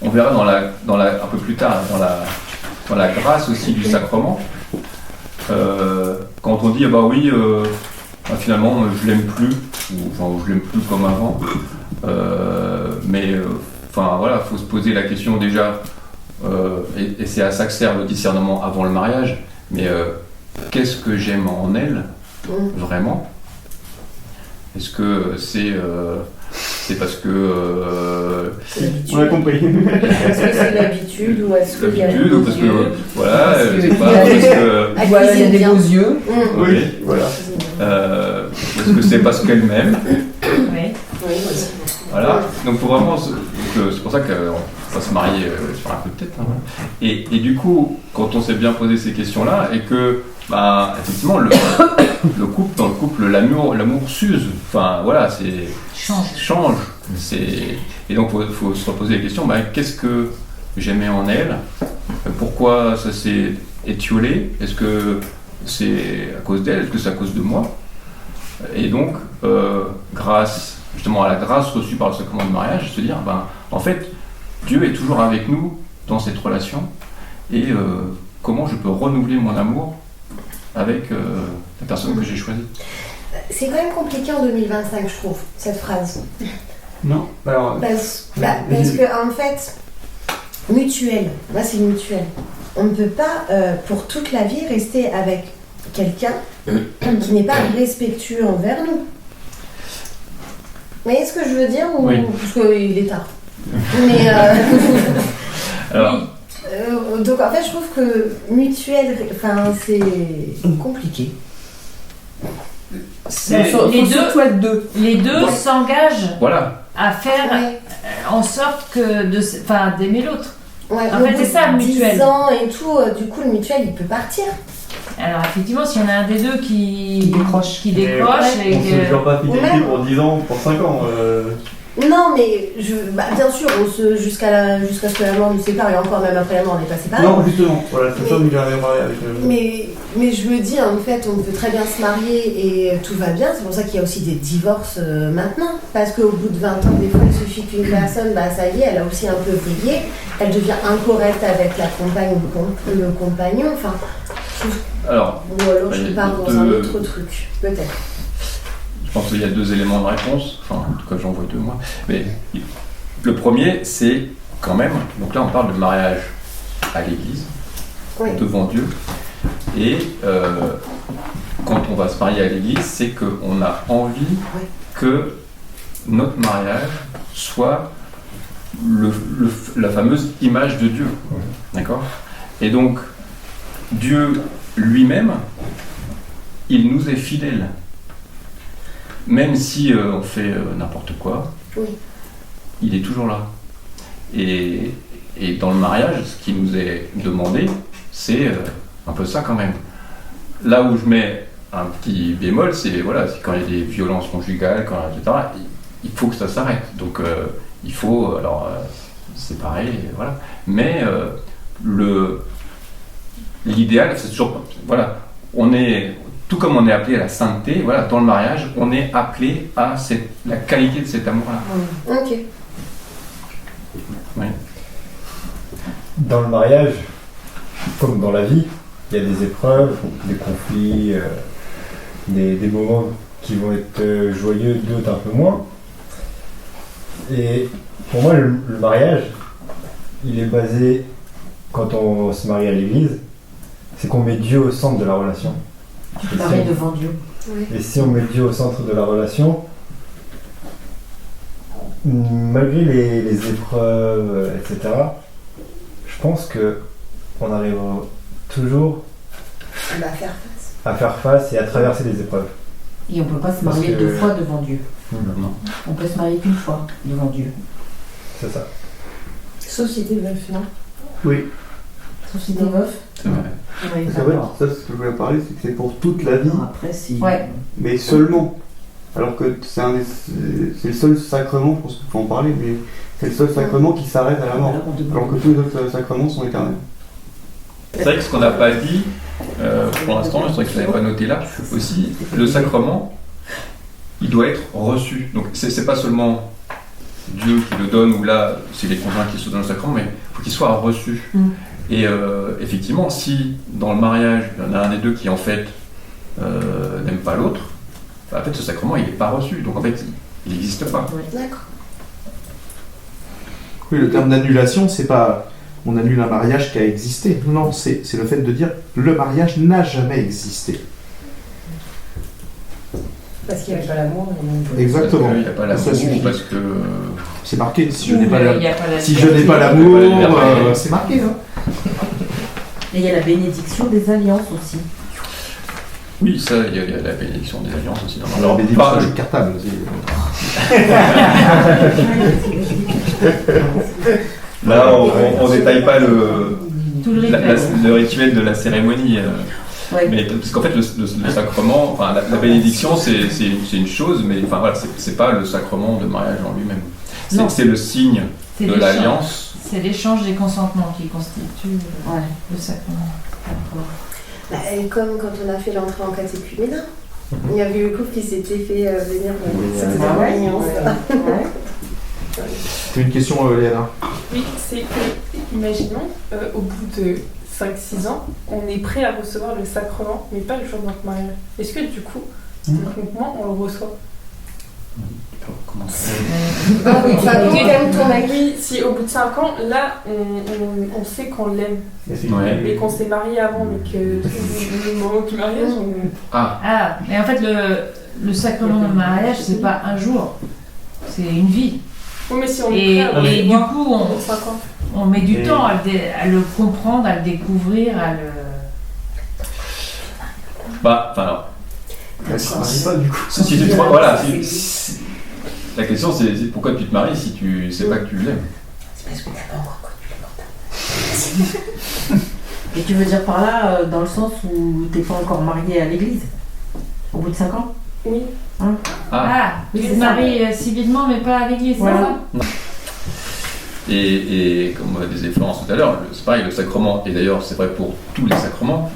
On verra un peu plus tard, dans la grâce aussi du sacrement, quand on dit, ah bah oui, finalement, je l'aime plus, ou je l'aime plus comme avant, mais enfin voilà, faut se poser la question déjà, et c'est à ça que sert le discernement avant le mariage, mais qu'est-ce que j'aime en elle, vraiment? Est-ce que c'est parce que On a compris. Est-ce que c'est l'habitude ou est-ce qu'il y a l'habitude, des ou beaux parce yeux que voilà, Parce je que sais pas, il y a parce des- que Voilà, il y a des beaux yeux. oui, Voilà. est-ce que c'est parce qu'elle m'aime, Oui. voilà. Donc faut vraiment, c'est pour ça qu'on va se marier sur un coup de tête. Hein. Et du coup, quand on s'est bien posé ces questions-là, et que bah, effectivement le couple, dans le couple, l'amour s'use. Enfin voilà, c'est change. Et donc faut se reposer la question, bah, qu'est-ce que j'aimais en elle? Pourquoi ça s'est étiolé? Est-ce que c'est à cause d'elle? Est-ce que c'est à cause de moi? Et donc, grâce justement à la grâce reçue par le sacrement du mariage, se dire, ben, en fait, Dieu est toujours avec nous dans cette relation, et comment je peux renouveler mon amour avec la personne que j'ai choisie. C'est quand même compliqué en 2025, je trouve, cette phrase. Non, alors. Parce que, en fait, mutuel, moi c'est mutuel. On ne peut pas, pour toute la vie, rester avec quelqu'un qui n'est pas respectueux envers nous. Vous voyez ce que je veux dire? Ou... Oui. Parce qu'il est tard. Mais, Alors, donc en fait, je trouve que mutuel, enfin, c'est compliqué. c'est... Les deux- surtout être deux. Les deux s'engagent Voilà. à faire Ouais. en sorte que d'aimer l'autre. Ouais, En au fait, bout c'est ça, de le mutuel. 10 ans et tout, du coup, le mutuel, il peut partir. Alors effectivement, s'il y en a un des deux qui Qui décroche. qui décroche On et se jure que... pas fidélité Ouais. pour 10 ans, pour 5 ans. Non, mais bien sûr, jusqu'à ce que la mort nous sépare, et encore même après la mort, on n'est pas séparés. Non, justement, voilà, c'est ça, il avait parlé avec Mais je me dis, en fait, on peut très bien se marier et tout va bien. C'est pour ça qu'il y a aussi des divorces maintenant. Parce qu'au bout de 20 ans, des fois, il suffit qu'une personne, ça y est, elle a aussi un peu vrillé. Elle devient incorrecte avec la compagne ou le compagnon. Enfin, Alors, ou alors je pars dans un autre truc, peut-être. je pense qu'il y a 2 éléments de réponse, enfin en tout cas j'en vois 2 moi. Mais le premier, c'est quand même, donc là on parle de mariage à l'église, Oui. devant Dieu, et quand on va se marier à l'église, c'est qu'on a envie que notre mariage soit la fameuse image de Dieu, d'accord ? Et donc Dieu lui-même, il nous est fidèle. Même si on fait n'importe quoi, Oui. il est toujours là. Et dans le mariage, ce qui nous est demandé, c'est un peu ça quand même. Là où je mets un petit bémol, c'est quand il y a des violences conjugales, etc., il faut que ça s'arrête. Donc il faut séparer, voilà. Mais l'idéal, c'est toujours, on est... Tout comme on est appelé à la sainteté, dans le mariage, on est appelé à la qualité de cet amour-là. Ok. Oui. Dans le mariage, comme dans la vie, il y a des épreuves, des conflits, des moments qui vont être joyeux, d'autres un peu moins. Et pour moi, le mariage, il est basé, quand on se marie à l'église, c'est qu'on met Dieu au centre de la relation. Tu te maries devant Dieu. Oui. Et si on met Dieu au centre de la relation, malgré les épreuves, etc., je pense qu'on arrivera toujours à faire face et à traverser les épreuves. Et on ne peut pas se marier 2 fois devant Dieu. Non. On peut se marier qu'une fois devant Dieu. C'est ça. Sauf si t'es veuf, non ? Oui. Sauf si t'es veuf. C'est vrai. Oui, C'est vrai, ça, ce que je voulais parler, c'est que c'est pour toute la vie, Après, si. Ouais. mais seulement. Alors que c'est le seul sacrement, je pense qu'il faut en parler, mais c'est le seul sacrement qui s'arrête à la mort. Alors que tous les autres sacrements sont éternels. C'est vrai que ce qu'on n'a pas dit, pour l'instant, je crois que je ne l'avais pas noté là, aussi, le sacrement, il doit être reçu. Donc c'est pas seulement Dieu qui le donne, ou là, c'est les conjoints qui se donnent le sacrement, mais il faut qu'il soit reçu. Et effectivement, si dans le mariage, il y en a un des deux qui en fait n'aime pas l'autre, en fait ce sacrement il n'est pas reçu, donc en fait il n'existe pas. D'accord. Oui, le terme d'annulation, c'est pas on annule un mariage qui a existé. Non, c'est le fait de dire le mariage n'a jamais existé. Parce qu'il n'y avait pas l'amour. Exactement. Parce qu'il n'y a pas l'amour, parce que... C'est marqué, si je n'ai pas l'amour, Si c'est marqué. Hein. Et il y a la bénédiction des alliances aussi. Oui, ça, il y a la bénédiction des alliances aussi. Alors, bénédiction du cartable aussi. Là, on détaille pas le rituel de la cérémonie. Ouais. Mais, parce qu'en fait, le sacrement, enfin, la bénédiction, c'est une chose, mais enfin, voilà, c'est pas le sacrement de mariage en lui-même. C'est le signe de l'alliance. C'est l'échange des consentements qui constitue le sacrement. Et comme quand on a fait l'entrée en catéchuménat, il y avait le couple qui s'était fait venir pour l'alliance. C'est une question, Léana. Oui, c'est que, imaginons, au bout de 5-6 ans, on est prêt à recevoir le sacrement, mais pas le jour de notre mariage. Est-ce que du coup, techniquement, on le reçoit? Comment ça Oui, si au bout de 5 ans, là, on sait qu'on l'aime, mais qu'on s'est marié avant, mais que le moment du mariage, on... Ah, mais en fait, le sacrement de mariage, c'est pas un jour, c'est une vie. Oui, mais si on est prêt à et du coup, on met du temps à le comprendre, à le découvrir, à le... Bah, enfin alors... pas du coup. Si tu te voilà, la question c'est pourquoi tu te maries si tu sais pas que tu l'aimes? C'est parce que t'as pas encore connu le bordel. Et tu veux dire par là, dans le sens où t'es pas encore marié à l'église? Au bout de 5 ans? Oui. Tu te maries civilement, mais pas à l'église, Voilà. c'est ça? Et comme disait Florence tout à l'heure, c'est pareil, le sacrement, et d'ailleurs c'est vrai pour tous les sacrements,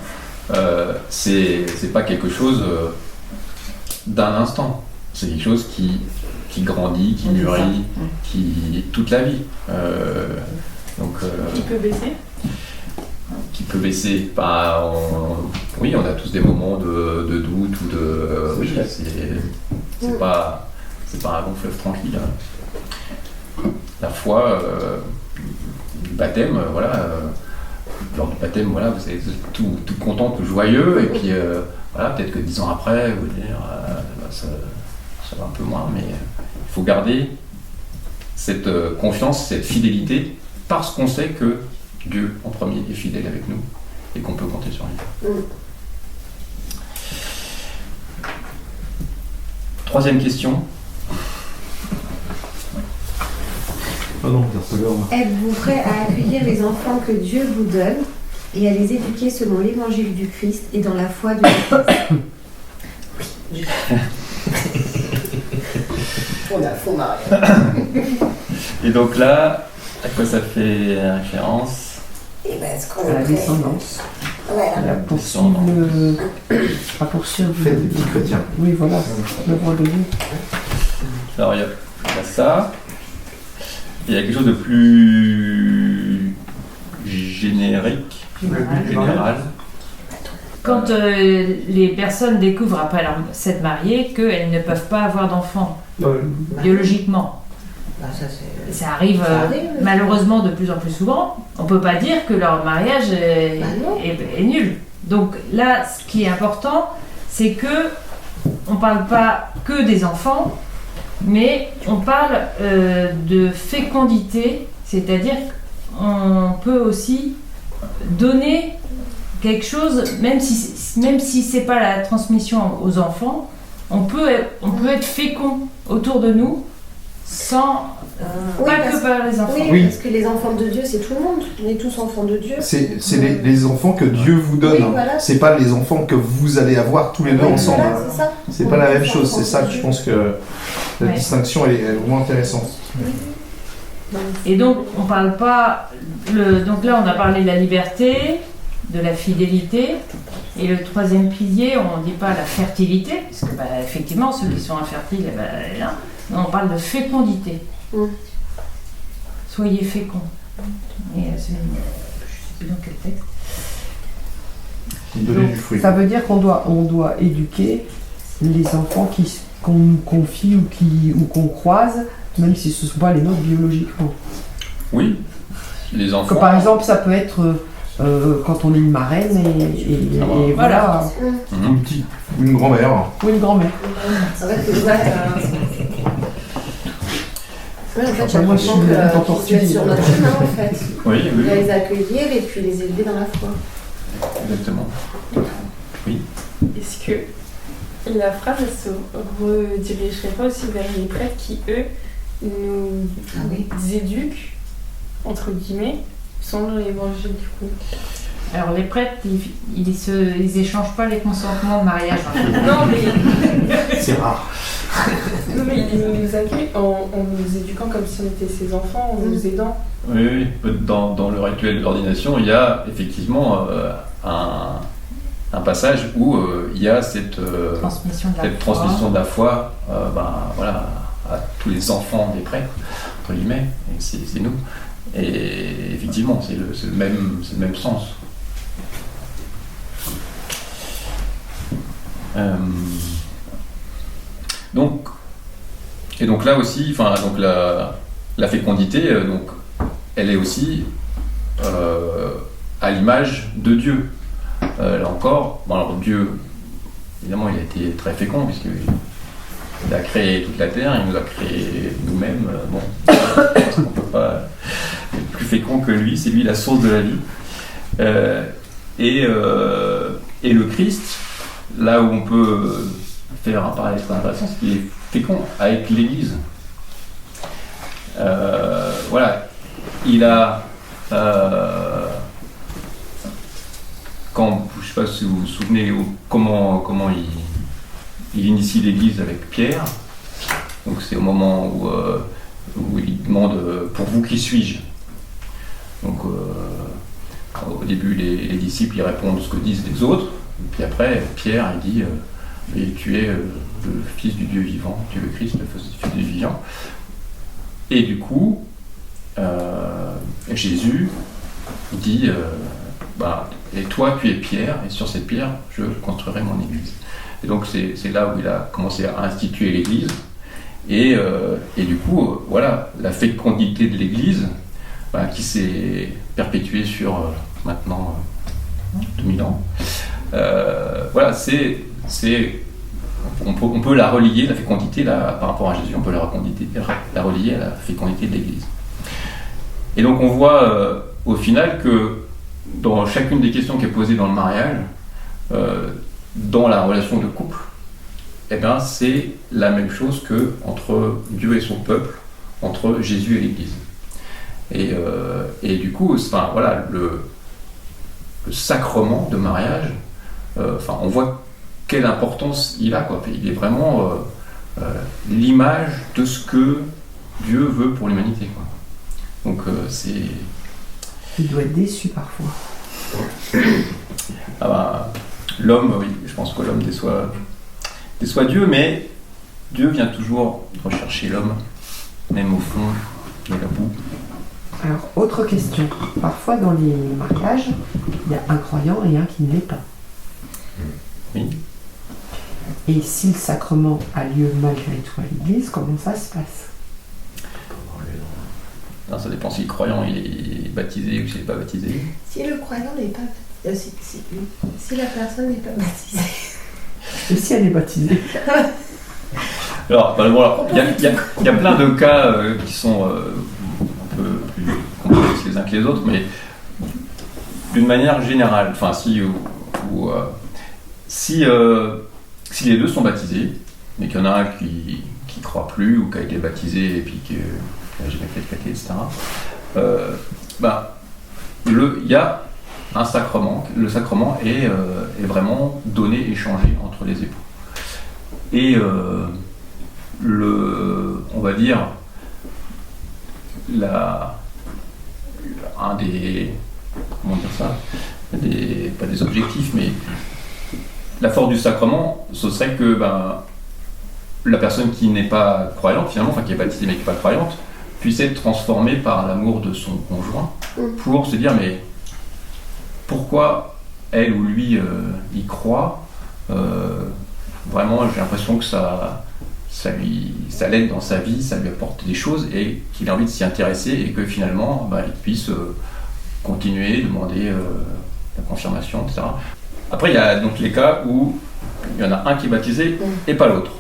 c'est pas quelque chose d'un instant. C'est quelque chose qui grandit, qui mûrit, qui toute la vie. Qui peut baisser. Qui peut baisser. Oui, on a tous des moments de doute ou de. Oui, c'est pas un long fleuve tranquille. La foi, le baptême, lors du baptême, vous êtes tout content, tout joyeux, et puis peut-être que 10 ans après, vous allez dire, ça va un peu moins, mais il faut garder cette confiance, cette fidélité, parce qu'on sait que Dieu, en premier, est fidèle avec nous, et qu'on peut compter sur lui. Troisième question. Êtes-vous prêt à accueillir les enfants que Dieu vous donne et à les éduquer selon l'évangile du Christ et dans la foi du Christ? On a faux mariage. Et donc là, à quoi ça fait référence? Et ben, ce qu'on À la est descendance. Voilà. À poursuivre. Faites des petits chrétiens. Oui, voilà. L'œuvre de Dieu. Alors il y a ça. Il y a quelque chose de plus générique, général. Quand les personnes découvrent après s'être mariées qu'elles ne peuvent pas avoir d'enfants biologiquement. Ça arrive malheureusement de plus en plus souvent. On ne peut pas dire que leur mariage est nul. Donc là, ce qui est important, c'est que on ne parle pas que des enfants, mais on parle de fécondité, c'est-à-dire qu'on peut aussi donner quelque chose, même si c'est pas la transmission aux enfants, on peut être fécond autour de nous sans que par les enfants. Oui, parce que les enfants de Dieu, c'est tout le monde. On est tous enfants de Dieu. C'est les enfants que Dieu vous donne. Oui, voilà. C'est pas les enfants que vous allez avoir tous les deux ensemble. Voilà, c'est ça. C'est pas la même chose. C'est ça que je pense que la distinction elle est vraiment intéressante. Et donc on parle pas. Donc là, on a parlé de la liberté, de la fidélité, et le troisième pilier, on ne dit pas la fertilité, parce que effectivement, ceux qui sont infertiles, là, non, on parle de fécondité. Soyez féconds. Et je ne sais plus dans quel texte. Donner du fruit. Ça veut dire qu'on doit éduquer les enfants qu'on nous confie ou qu'on croise, même si ce ne sont pas les nôtres biologiquement. Oui, les enfants. Que par exemple, ça peut être quand on est une marraine et voilà. Une grand-mère. Ou une grand-mère. C'est vrai que en fait, j'ai Moi, je suis l'impression qu'ils se mettent sur notre chemin, en fait. Oui, On doit les accueillir et puis les élever dans la foi. Exactement. Oui. Est-ce que la phrase elle se redirigerait pas aussi vers les prêtres qui, eux, nous éduquent, entre guillemets, selon l'évangile du coup? Alors les prêtres, ils échangent pas les consentements de mariage. Non, mais c'est rare. Non, mais ils nous accueillent en nous éduquant comme si on était ses enfants, en nous aidant. Oui. Dans le rituel de l'ordination, il y a effectivement un passage où il y a cette transmission de la foi à tous les enfants des prêtres, entre guillemets, et c'est nous. Et effectivement, c'est le même sens. Donc là aussi, la fécondité, elle est aussi à l'image de Dieu. Là encore, alors Dieu, évidemment, il a été très fécond puisqu'il a créé toute la terre, il nous a créé nous-mêmes. On ne peut pas être plus fécond que lui, c'est lui la source de la vie. Et le Christ, là où on peut faire un parallèle très intéressant, c'est qu'il est fécond avec l'Église. Il a quand, je ne sais pas si vous vous souvenez comment il initie l'Église avec Pierre. Donc c'est au moment où il demande pour vous qui suis-je. Donc au début les disciples ils répondent ce que disent les autres. Et puis après Pierre il dit mais tu es le fils du Dieu vivant, tu es le Christ, le fils du Dieu vivant. Et du coup Jésus dit et toi tu es Pierre et sur cette pierre je construirai mon église. Et donc c'est là où il a commencé à instituer l'église et du coup voilà la fécondité de l'église qui s'est perpétuée sur maintenant 2000 ans. Voilà on peut la relier, la fécondité par rapport à Jésus, on peut la relier à la fécondité de l'église. Et donc on voit au final que dans chacune des questions qui est posée dans le mariage, dans la relation de couple, c'est la même chose que entre Dieu et son peuple, entre Jésus et l'Église. Et du coup, voilà, le sacrement de mariage, on voit quelle importance il a, quoi. Il est vraiment l'image de ce que Dieu veut pour l'humanité, quoi. Donc il doit être déçu parfois. L'homme, oui, je pense que l'homme déçoit Dieu, mais Dieu vient toujours rechercher l'homme, même au fond de la boue. Alors, autre question. Parfois dans les mariages, il y a un croyant et un qui ne l'est pas. Oui. Et si le sacrement a lieu malgré tout à l'église, comment ça se passe? Non, ça dépend si le croyant il est baptisé ou s'il n'est pas baptisé. Si le croyant n'est pas baptisé, si la personne n'est pas baptisée. Et si elle est baptisée? Alors, il y a plein de cas qui sont un peu plus complexes les uns que les autres, mais d'une manière générale, si les deux sont baptisés, mais qu'il y en a un qui croit plus ou qui a été baptisé et puis qui n'a jamais fait de caté, etc. Il y a un sacrement. Le sacrement est vraiment donné, échangé entre les époux. Et on va dire un des comment dire ça, pas des objectifs, mais la force du sacrement, ce serait que la personne qui n'est pas croyante, finalement, qui est baptisée mais qui n'est pas croyante, puisse être transformée par l'amour de son conjoint pour se dire mais pourquoi elle ou lui y croit, vraiment j'ai l'impression que ça l'aide dans sa vie, ça lui apporte des choses et qu'il a envie de s'y intéresser et que finalement il puisse continuer, demander la confirmation, etc. Après il y a donc les cas où il y en a un qui est baptisé et pas l'autre.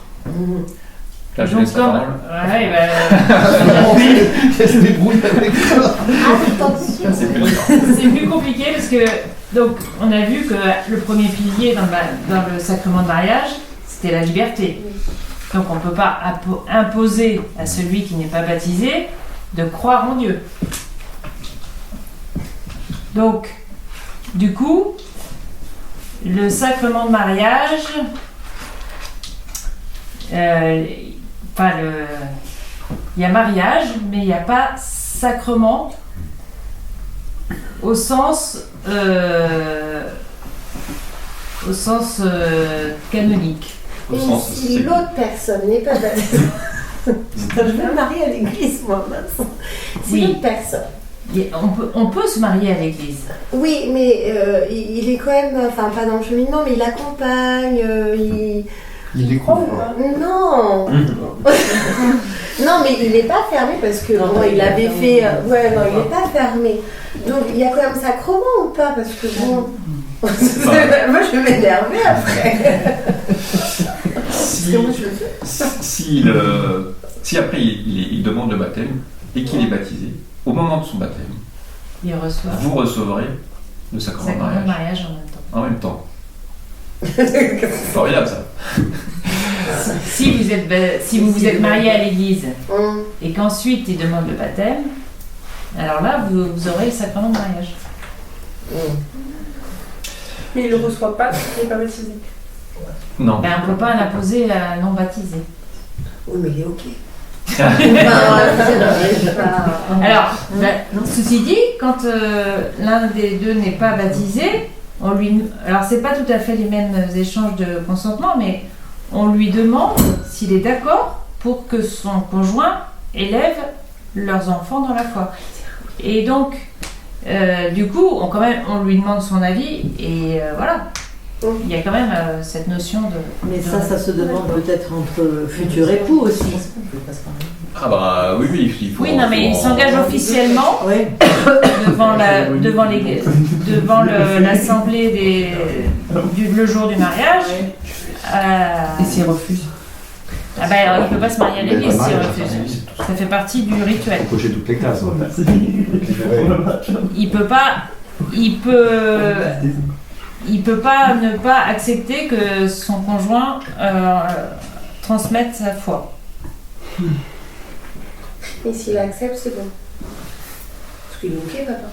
Là, je laisse la parole. Elle se débrouille avec ça. C'est plus compliqué parce que donc on a vu que le premier pilier dans le sacrement de mariage, c'était la liberté. Donc on ne peut pas imposer à celui qui n'est pas baptisé de croire en Dieu. Donc, du coup, le sacrement de mariage, il y a mariage, mais il n'y a pas sacrement au sens canonique. Et si l'autre personne n'est pas baptisée, je vais me marier à l'église, moi, maintenant. Si l'autre personne. On peut se marier à l'église. Oui, mais il est quand même, pas dans le cheminement, mais il accompagne, Il découvre. Non. Non, mais il n'est pas fermé parce que il avait fait. Ouais, non, il n'est pas fermé. Donc il y a quand même sacrement ou pas? Parce que bon. Moi je vais m'énerver après. Si après il demande le baptême et qu'il est baptisé, au moment de son baptême, vous recevrez le sacrement de mariage en même temps. C'est formidable ça. Si vous vous êtes marié à l'église et qu'ensuite il demande le baptême, alors là vous aurez le sacrement de mariage. Mais il ne le reçoit pas parce qu'il n'est pas baptisé. Non. Ben, on ne peut pas l'imposer à non baptisé. Oui, mais il est ok. Alors, ceci dit, quand l'un des deux n'est pas baptisé, on lui... Alors, c'est pas tout à fait les mêmes échanges de consentement, mais on lui demande s'il est d'accord pour que son conjoint élève leurs enfants dans la foi. Et donc, du coup, on lui demande son avis, et voilà. Il y a quand même cette notion de... Mais ça se demande peut-être entre futurs époux aussi. Ah bah oui, il faut... Oui, non, mais il s'engage officiellement devant l'assemblée le jour du mariage. Et s'il refuse? Ah bah, il ne peut pas se marier à l'église s'il refuse. Ça fait partie du rituel. Cocher toutes les cases. Il peut pas ne pas accepter que son conjoint transmette sa foi. Et s'il accepte, c'est bon. Parce qu'il est ok, papa.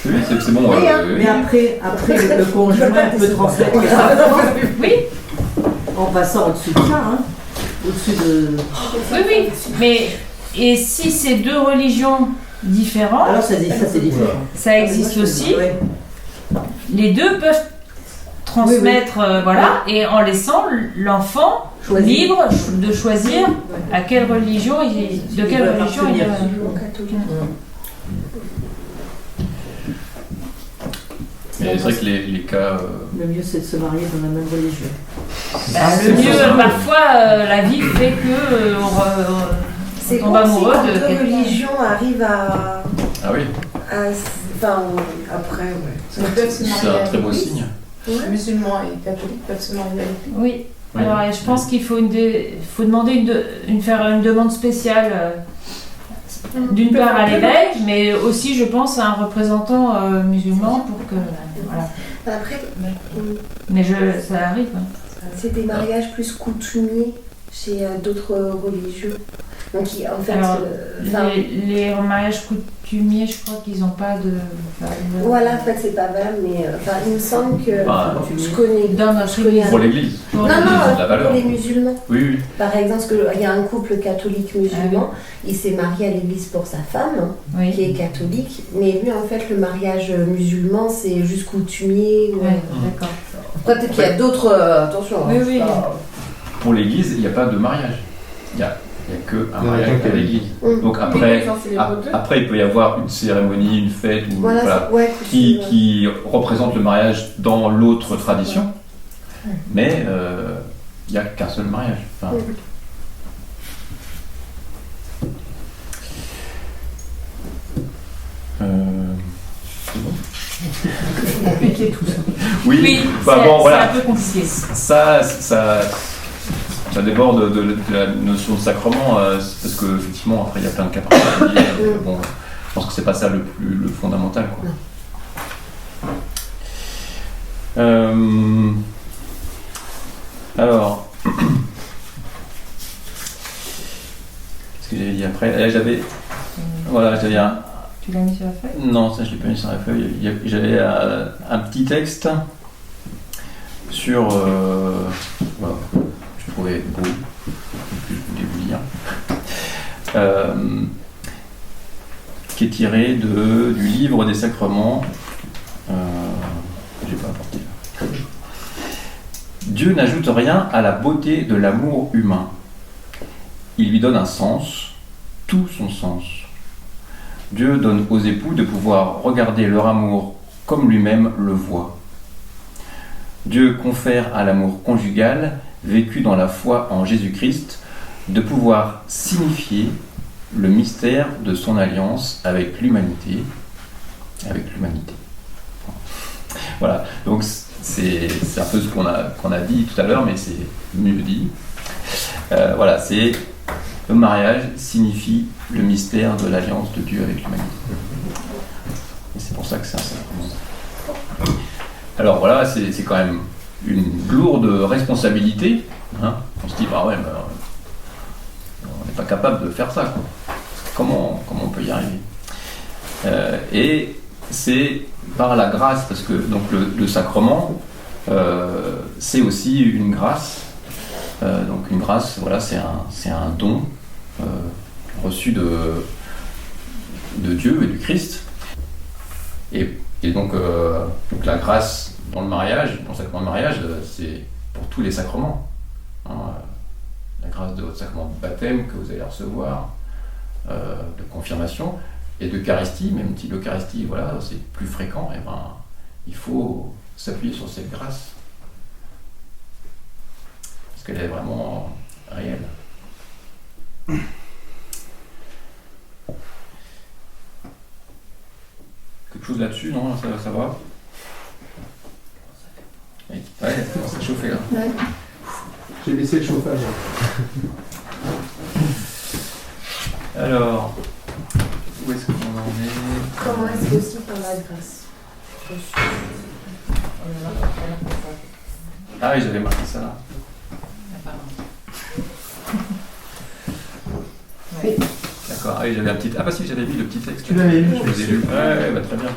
Oui, c'est bon. Oui, hein. Mais après le conjoint peut transmettre sa foi. Oui. En passant au-dessus de ça, hein. Au-dessus de... Oui. Mais et si c'est deux religions différentes, Alors ça c'est différent. ça existe aussi. Ouais. Les deux peuvent transmettre, voilà, et en laissant l'enfant libre de choisir à quelle religion de quelle religion il veut. Mais c'est vrai que les cas... Le mieux c'est de se marier dans la même religion. Le mieux, parfois, la vie fait que c'est on tombe amoureux quand de deux quelqu'un. religions arrivent à... Ah oui, Enfin, après, ouais. Ils peuvent se c'est marier un à très beau l'église. signe. Musulmans et catholiques peuvent se marier à l'église. Oui. Oui. Alors, je pense qu'il faut faut demander faire une demande spéciale, d'une part à l'évêque, mais aussi, je pense, à un représentant musulman pour que, voilà. Après, Mais ça arrive. Hein. c'est des mariages plus coutumiers chez d'autres religions. Donc, en fait, Alors, les mariages coutumiers, je crois qu'ils n'ont pas de... voilà, en fait, c'est pas valable, mais il me semble que je connais. Dans notre église. Pour l'église. Pour Non, l'église. de la valeur. pour les musulmans. Oui. Par exemple, parce qu'il y a un couple catholique musulman, il s'est marié à l'église pour sa femme, Oui. qui est catholique, mais lui, en fait, le mariage musulman, c'est juste coutumier. Ouais, d'accord. Après, peut-être qu'il y a d'autres. Attention. Oui, hein, oui. c'est pas- Pour l'église, il n'y a pas de mariage. Il n'y a qu'un mariage à l'église. Donc après, après, il peut y avoir une cérémonie, une fête, ou, Voilà, voilà, coutume, qui représente le mariage dans l'autre tradition. Mais il n'y a qu'un seul mariage. Enfin, C'est compliqué tout ça. oui, bah, c'est bon, voilà. un peu compliqué. Ça déborde de la notion de sacrement, parce que effectivement après il y a plein de cas particuliers. Bon, je pense que c'est pas ça le fondamental, quoi. Alors, qu'est-ce que j'avais dit après? J'avais un... Tu l'as mis sur la feuille? Non, ça je l'ai pas mis sur la feuille. J'avais un petit texte sur... voilà, je trouvais beau, que je voulais vous lire, qui est tiré du livre des sacrements. J'ai pas apporté. Dieu n'ajoute rien à la beauté de l'amour humain. Il lui donne un sens, tout son sens. Dieu donne aux époux de pouvoir regarder leur amour comme lui-même le voit. Dieu confère à l'amour conjugal, vécu dans la foi en Jésus-Christ, de pouvoir signifier le mystère de son alliance avec l'humanité. Voilà, donc c'est un peu ce qu'on a dit tout à l'heure, mais c'est mieux dit. Voilà, c'est le mariage signifie le mystère de l'alliance de Dieu avec l'humanité. Et c'est pour ça que c'est un sacrement. Alors voilà, c'est quand même une lourde responsabilité. Hein. On se dit, bah ouais, mais, on n'est pas capable de faire ça, quoi. Comment on peut y arriver? Et c'est par la grâce, parce que donc le sacrement, c'est aussi une grâce. Donc une grâce, voilà, c'est un don reçu de Dieu et du Christ. Et donc la grâce dans le mariage, dans le sacrement de mariage, c'est pour tous les sacrements. La grâce de votre sacrement de baptême que vous allez recevoir, de confirmation et d'Eucharistie, même si l'Eucharistie, voilà, c'est plus fréquent, et ben, il faut s'appuyer sur cette grâce. Parce qu'elle est vraiment réelle. Quelque chose là-dessus, non? Ça va? Ouais, ça commence à chauffer là. Ouais. J'ai baissé le chauffage. Alors, où est-ce qu'on en est? Comment est-ce que aussi par la grâce? Ah oui, j'avais marqué ça là. Oui. D'accord, ah oui, j'avais un petit... Ah bah si, j'avais vu le petit texte. Tu l'avais lu, je l'ai lu. Ouais, bah, très bien.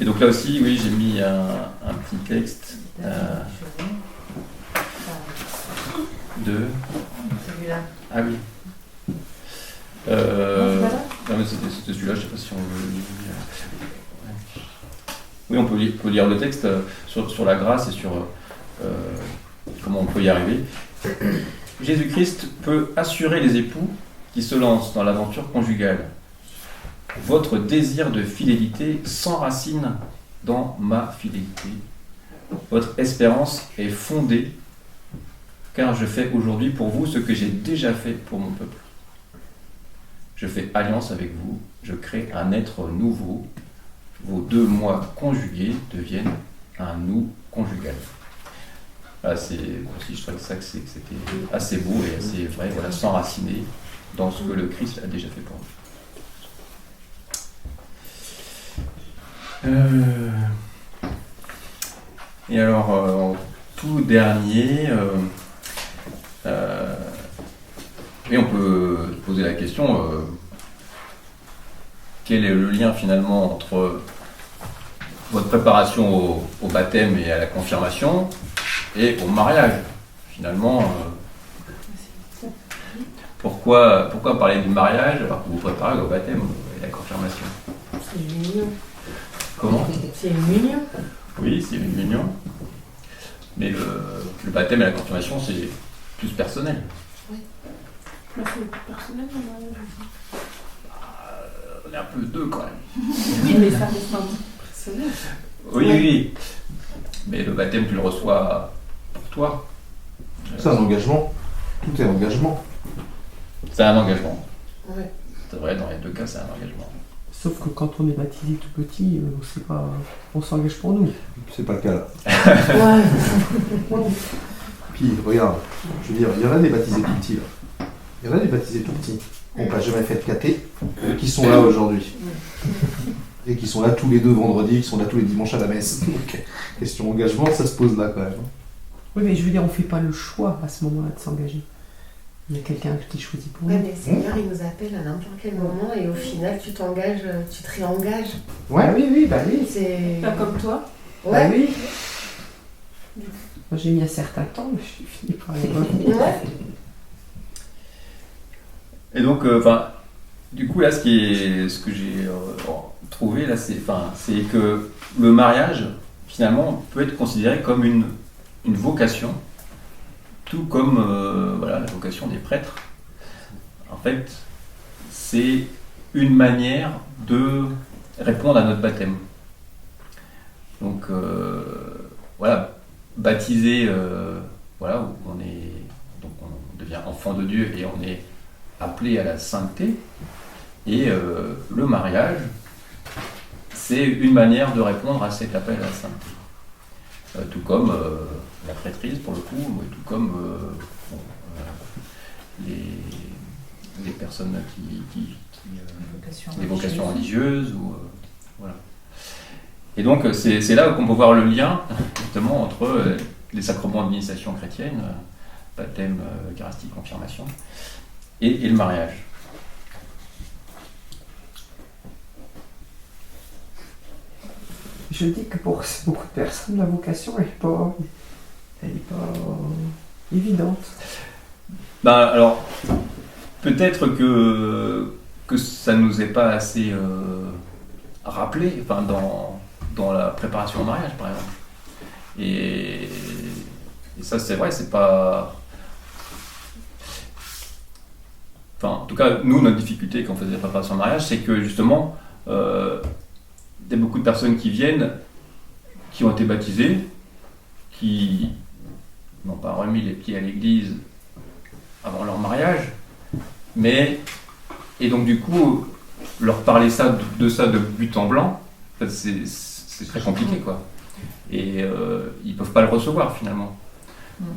Et donc là aussi, oui, j'ai mis un petit texte de... Celui-là. Ah oui. Non mais c'était celui-là, je ne sais pas si on veut le lire. Ouais. Oui, on peut lire le texte sur la grâce et sur comment on peut y arriver. Jésus-Christ peut assurer les époux qui se lancent dans l'aventure conjugale. Votre désir de fidélité s'enracine dans ma fidélité. Votre espérance est fondée, car je fais aujourd'hui pour vous ce que j'ai déjà fait pour mon peuple. Je fais alliance avec vous, je crée un être nouveau. Vos 2 moi conjugués deviennent un nous conjugal. Voilà, c'est aussi, je trouvais que c'était assez beau et assez vrai, voilà, s'enraciner dans ce que le Christ a déjà fait pour nous. Et alors, en tout dernier, et on peut poser la question, quel est le lien finalement entre votre préparation au baptême et à la confirmation et au mariage? Finalement, pourquoi parler du mariage alors que vous préparez au baptême et à la confirmation? C'est une union. Comment? C'est une union. Oui, c'est une union. Mais le baptême et la confirmation, c'est plus personnel. Moi, c'est plus personnel, le mariage. On est un peu deux quand même. Oui, mais ça reste un peu personnel. Oui. Mais le baptême, tu le reçois pour toi. C'est un engagement. Tout est engagement. C'est un engagement. Ouais. C'est vrai, dans les 2 cas, c'est un engagement. Sauf que quand on est baptisé tout petit, on s'engage pour nous. C'est pas le cas là. Ouais. Puis regarde, je veux dire, il y en a des baptisés tout petits là. Il y en a des baptisés tout petits qui n'ont pas jamais fait de caté, qui sont là aujourd'hui. Et qui sont là tous les 2 vendredis, qui sont là tous les dimanches à la messe. Donc, question engagement, ça se pose là quand même. Oui, mais je veux dire, on fait pas le choix à ce moment-là de s'engager. Il y a quelqu'un qui choisit pour Ouais, nous. mais le Seigneur, il nous appelle à n'importe quel moment et au final, tu t'engages, tu te réengages. Ouais, oui, bah oui. C'est... Pas comme toi. Ouais. Bah oui. Moi, j'ai mis un certain temps, mais j'ai fini par y revenir. Ouais. Et donc, du coup, là, ce que j'ai trouvé, là, c'est que le mariage, finalement, peut être considéré comme une vocation, tout comme la vocation des prêtres. En fait, c'est une manière de répondre à notre baptême. Donc, baptisé, où on devient enfant de Dieu et on est appelé à la sainteté. Et le mariage, c'est une manière de répondre à cet appel à la sainteté. Tout comme la prêtrise, pour le coup, tout comme les personnes qui les vocations religieuses. Voilà. Et donc, c'est là qu'on peut voir le lien, justement, entre les sacrements d'initiation chrétienne, baptême, Eucharistie, confirmation, et le mariage. je dis que pour beaucoup de personnes, la vocation, elle est pas évidente. Ben, alors, peut-être que ça ne nous est pas assez rappelé, enfin, dans la préparation au mariage, par exemple. Et ça, c'est vrai, c'est pas... Enfin, en tout cas, nous, notre difficulté quand on faisait la préparation au mariage, c'est que justement, il y a beaucoup de personnes qui viennent, qui ont été baptisées, qui n'ont pas remis les pieds à l'église avant leur mariage, et donc du coup, leur parler de ça de but en blanc, en fait, c'est très compliqué, quoi. Et ils peuvent pas le recevoir finalement.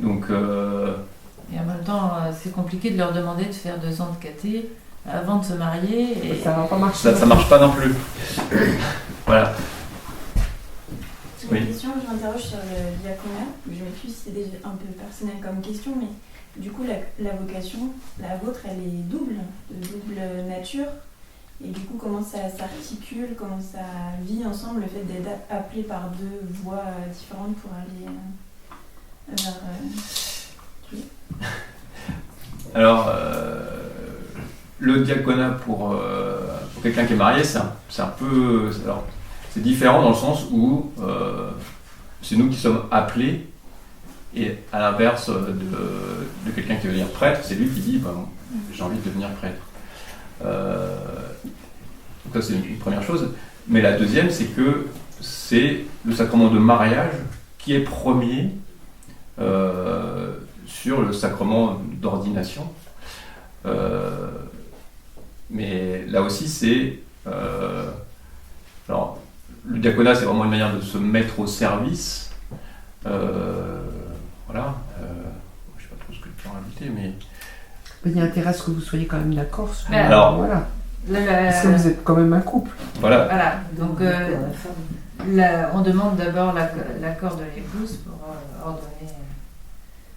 Donc et en même temps, c'est compliqué de leur demander de faire 2 ans de caté avant de se marier. Et ça va pas marcher. Ça marche pas non plus. Voilà. J'ai une question, je m'interroge sur le diaconat. Je m'excuse si c'est déjà un peu personnel comme question, mais du coup, la vocation, la vôtre, elle est double, de double nature. Et du coup, comment ça s'articule, comment ça vit ensemble, le fait d'être appelé par 2 voies différentes pour aller vers... Alors, le diaconat pour quelqu'un qui est marié, c'est un peu... Alors, c'est différent dans le sens où c'est nous qui sommes appelés, et à l'inverse de quelqu'un qui veut devenir prêtre, c'est lui qui dit j'ai envie de devenir prêtre. Donc ça, c'est une première chose. Mais la deuxième, c'est que c'est le sacrement de mariage qui est premier sur le sacrement d'ordination. Mais là aussi, c'est... alors, le diaconat, c'est vraiment une manière de se mettre au service. Voilà. Je ne sais pas trop ce que tu peux rajouter, mais... Il y a intérêt à ce que vous soyez quand même d'accord sur... Alors, voilà. Parce que vous êtes quand même un couple. Voilà. Voilà. Donc, on demande d'abord l'accord de l'épouse pour ordonner...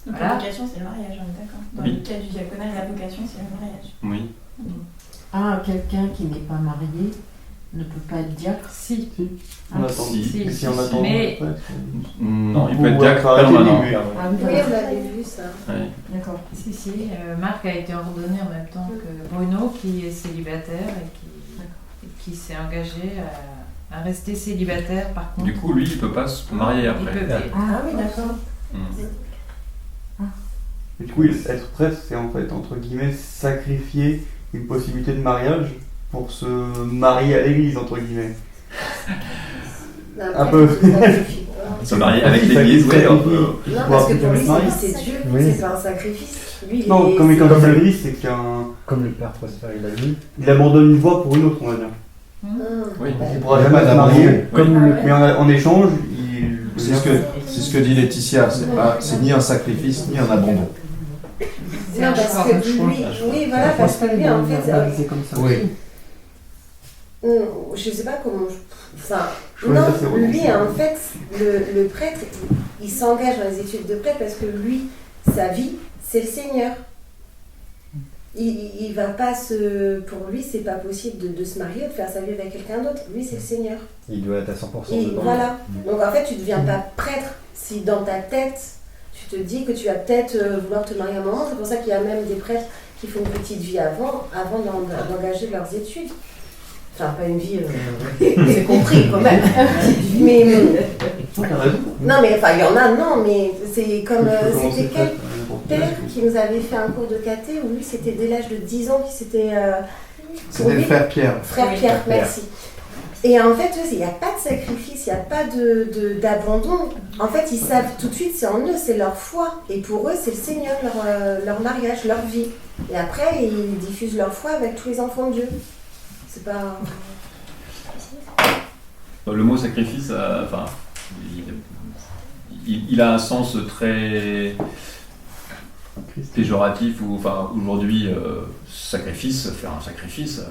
Donc voilà. la vocation, c'est le mariage, on est d'accord. Dans Oui. le cas du diaconat, la vocation, c'est le mariage. Oui. Ah, quelqu'un qui n'est pas marié ne peut pas être diacre? Si. On attend. si. Mais si on attend. Mais- Non, il peut être Ou diacre arrêter permanent. d'aimer. Ah oui, Oui, d'accord. on l'avait vu ça. Ouais. D'accord. Si, Marc a été ordonné en même temps que Bruno, qui est célibataire et qui s'est engagé à rester célibataire par contre. Du coup, lui, il peut pas se marier il après. peut, Ah oui, d'accord. Et du coup, être prêtre, c'est en fait, entre guillemets, sacrifier une possibilité de mariage pour se marier à l'église, entre guillemets. Un peu. Se marier avec l'église, oui. Non, parce que pour lui, se marier. c'est Dieu, Oui. c'est pas un sacrifice. Lui, il Non, est... comme c'est- quand je l'église, c'est qu'un. Comme le Père Prosper, il a dit. Il abandonne une voie pour une autre, on va dire. Ah. Oui. Il pourra jamais se marier, Comme Oui. le mais en échange, il. C'est ce que dit Laetitia, c'est ni un sacrifice ni un abandon. C'est Non, un parce choix. que lui, oui, voilà, parce que lui, en fait, comme ça. Oui. je sais pas comment. Enfin, Oui, non, ça, c'est vrai. lui, en fait, le prêtre, il s'engage dans les études de prêtre parce que lui, sa vie, c'est le Seigneur. Il va pas se. Pour lui, c'est pas possible de se marier ou de faire sa vie avec quelqu'un d'autre. Lui, c'est le Seigneur. Il doit être à 100% Et dedans. voilà. Donc en fait, tu ne deviens pas prêtre si dans ta tête, tu te dis que tu vas peut-être vouloir te marier à un moment. C'est pour ça qu'il y a même des prêtres qui font une petite vie avant d'engager leurs études. Enfin, pas une vie, c'est compris quand même. Mais, non, mais enfin, il y en a, non, mais c'est comme. C'était quel père qui nous avait fait un cours de caté où lui, c'était dès l'âge de 10 ans qu'il s'était. C'était le frère Pierre. Frère Pierre, merci. Et en fait, il n'y a pas de sacrifice, il n'y a pas d'abandon. En fait, ils savent tout de suite, c'est en eux, c'est leur foi. Et pour eux, c'est le Seigneur, leur mariage, leur vie. Et après, ils diffusent leur foi avec tous les enfants de Dieu. C'est pas... Le mot sacrifice, enfin, il a un sens très péjoratif, ou enfin, aujourd'hui, sacrifice, faire un sacrifice,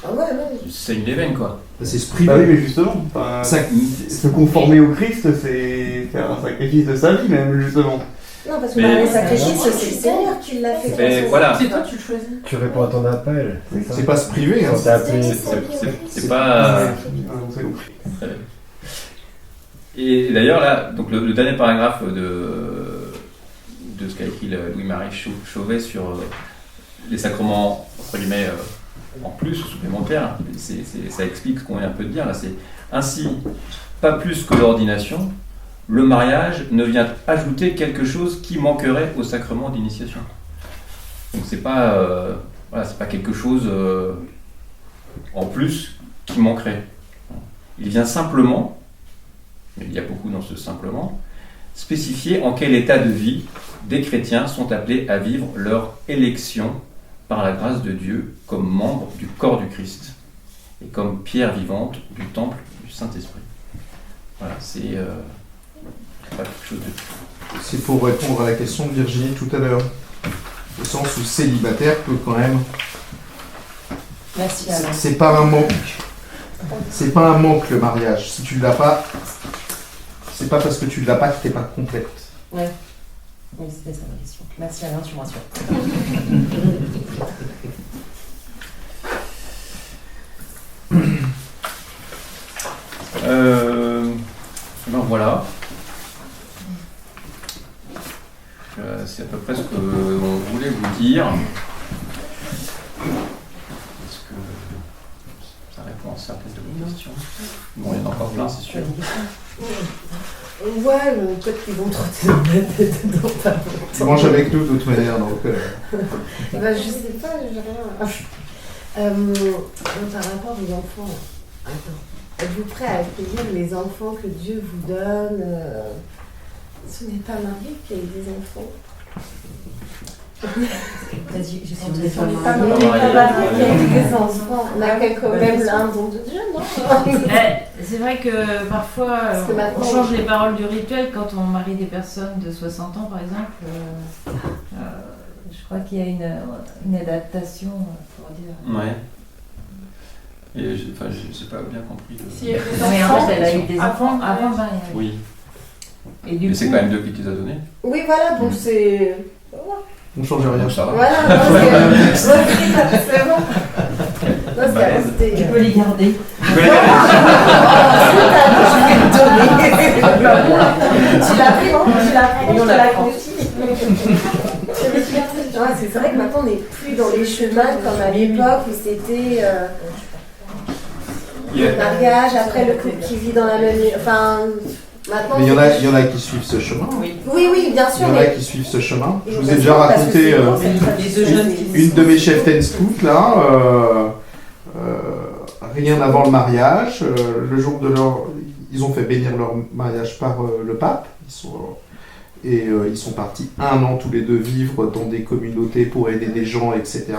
Ah ouais, ouais. saigne les veines, quoi. C'est ce Bah privé. oui, mais justement, enfin, se conformer au Christ, c'est faire un sacrifice de sa vie, même, justement. Non, parce que Mais- le sacrifice, c'est le Seigneur qui l'a fait. Mais voilà. C'est toi, tu le choisis. Tu réponds à ton appel. ça. C'est pas se priver. Hein. Quand t'es appelé. C'est pas... C'est compris. Et d'ailleurs, là, donc le dernier paragraphe de ce qu'a écrit Louis-Marie Chauvet sur les sacrements, entre guillemets, en plus ou supplémentaires, ça explique ce qu'on vient un peu de dire là. C'est ainsi, pas plus que l'ordination, le mariage ne vient ajouter quelque chose qui manquerait au sacrement d'initiation. Donc c'est pas, c'est pas quelque chose en plus qui manquerait. Il vient simplement, mais il y a beaucoup dans ce simplement, spécifier en quel état de vie des chrétiens sont appelés à vivre leur élection par la grâce de Dieu comme membres du corps du Christ et comme pierre vivante du temple du Saint-Esprit. Voilà, c'est pas quelque chose de... C'est pour répondre à la question de Virginie tout à l'heure. Au sens où célibataire peut quand même... Merci Alain. C'est pas un manque. C'est pas un manque le mariage. Si tu l'as pas, c'est pas parce que tu l'as pas que t'es pas complète. Ouais. Oui, c'était ça ma question. Merci Alain, tu me rassures. Ben voilà. C'est à peu près ce que l'on voulait vous dire. Est-ce que ça répond à certaines de vos questions? Bon, il y en a encore plein, c'est sûr. Ouais, peut-être qu'ils vont trotter dans la tête dans pas longtemps. Tu manges avec nous de toute manière, donc... Bah, je sais pas, j'ai rien. Par rapport aux enfants, êtes-vous prêt à accueillir les enfants que Dieu vous donne Ce n'est pas Marie qui a eu des enfants. Vas-y, je suis On n'est pas Marie qui a eu des enfants. On a quand même un don de Dieu, non? C'est vrai que parfois, on change les paroles du rituel quand on marie des personnes de 60 ans, par exemple. Je crois qu'il y a une adaptation, pour dire. Ouais. Et je n'ai pas bien compris. Si, mais en fait, elle a eu des enfants avant le mariage. Oui. Et du mais coup, c'est quand même Dieu qui te les a donnés. Oui, voilà, donc c'est... On ne change rien, ça va. Voilà, c'est bon. Tu peux les garder. Tu l'as pris, non? Tu l'as pris, on l'a confié. C'est vrai que maintenant on n'est plus dans les chemins comme à l'époque où c'était le mariage, après le couple qui vit dans la même... Enfin, maintenant... Mais il y en a qui suivent ce chemin. Oui, bien sûr. Il y en a qui suivent ce chemin. Je vous ai déjà raconté une de mes chefs ten scout, là, rien avant le mariage. Le jour de leur... Ils ont fait bénir leur mariage par le pape. Ils sont partis 1 an tous les deux vivre dans des communautés pour aider des gens, etc.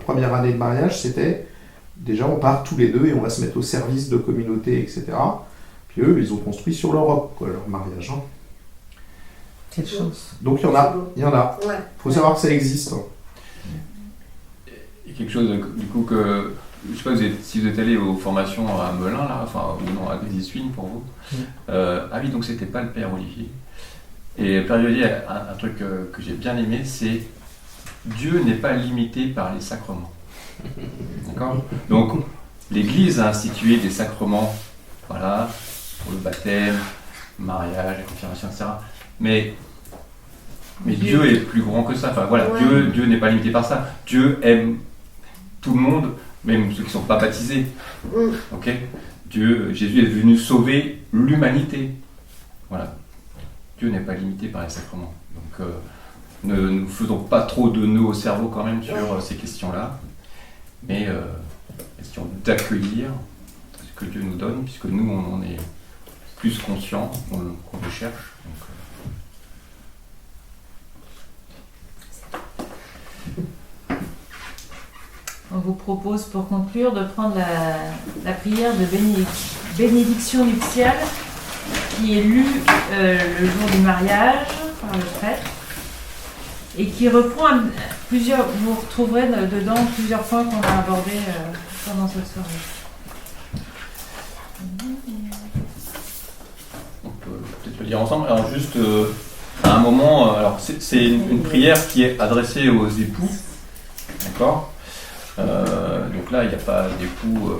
Première année de mariage, c'était déjà on part tous les deux et on va se mettre au service de communautés, etc. Puis eux, ils ont construit sur l'Europe, quoi, leur mariage. Hein. Quelle chance. Donc il y en a. Ouais. Faut savoir que ça existe. Et quelque chose du coup que... Je ne sais pas si vous êtes allé aux formations à Melun, là, enfin, ou non, à Grésy-Suigne pour vous. Ah oui, donc c'était pas le Père Olivier. Et le Père Olivier, un truc que j'ai bien aimé, c'est Dieu n'est pas limité par les sacrements. D'accord? Donc, l'Église a institué des sacrements, voilà, pour le baptême, le mariage, la confirmation, etc. Mais Dieu est plus grand que ça. Enfin, voilà, ouais. Dieu n'est pas limité par ça. Dieu aime tout le monde, même ceux qui ne sont pas baptisés. Ok? Jésus est venu sauver l'humanité. Voilà. Dieu n'est pas limité par les sacrements. Donc, ne nous faisons pas trop de nœuds au cerveau quand même sur ces questions-là. Mais question d'accueillir ce que Dieu nous donne, puisque nous, on en est plus conscients qu'on le cherche. On vous propose pour conclure de prendre la prière de bénédiction nuptiale qui est lue le jour du mariage par le prêtre et qui reprend plusieurs, vous retrouverez dedans plusieurs points qu'on a abordés pendant cette soirée. On peut peut-être le dire ensemble. Alors juste à un moment, alors c'est une prière qui est adressée aux époux, d'accord. Donc là, il n'y a pas d'époux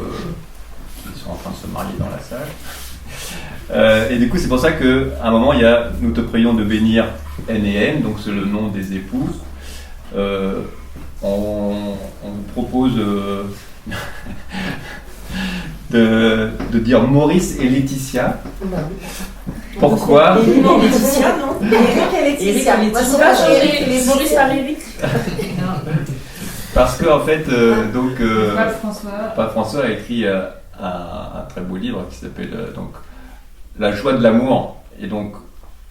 qui sont en train de se marier dans la salle. Et du coup, c'est pour ça qu'à un moment, il y a « Nous te prions de bénir N et N », donc c'est le nom des épouses. On vous propose de dire Maurice et Laetitia. Pourquoi? Non, Laetitia, non. Eric et Laetitia. Eric et Moi, Laetitia. c'est pas changer Les Maurice par Eric. Parce que en fait, Pape François a écrit un très beau livre qui s'appelle donc La joie de l'amour. Et donc,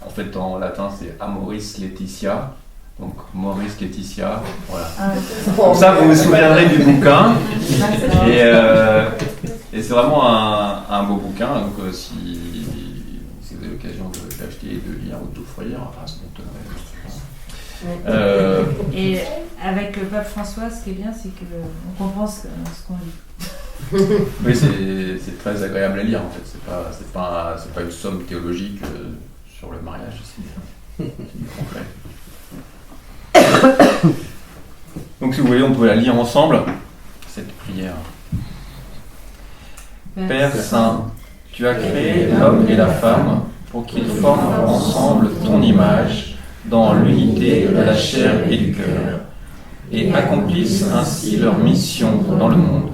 en fait, en latin, c'est Amoris Laetitia. Donc, Maurice Laetitia. Voilà. Comme ça, vous vous souviendrez du bouquin. Et c'est vraiment un beau bouquin. Donc, si vous avez l'occasion de l'acheter, de lire ou d'offrir, enfin, ça m'étonnerait. Et avec le pape François, ce qui est bien, c'est qu'on comprend ce qu'on lit. Oui, c'est très agréable à lire en fait. C'est pas une somme théologique sur le mariage. C'est concret. Donc, si vous voulez, on peut la lire ensemble cette prière. Père Saint, tu as créé l'homme et la femme pour qu'ils forment ensemble ton image dans l'unité de la chair et du cœur, et accomplissent ainsi leur mission dans le monde.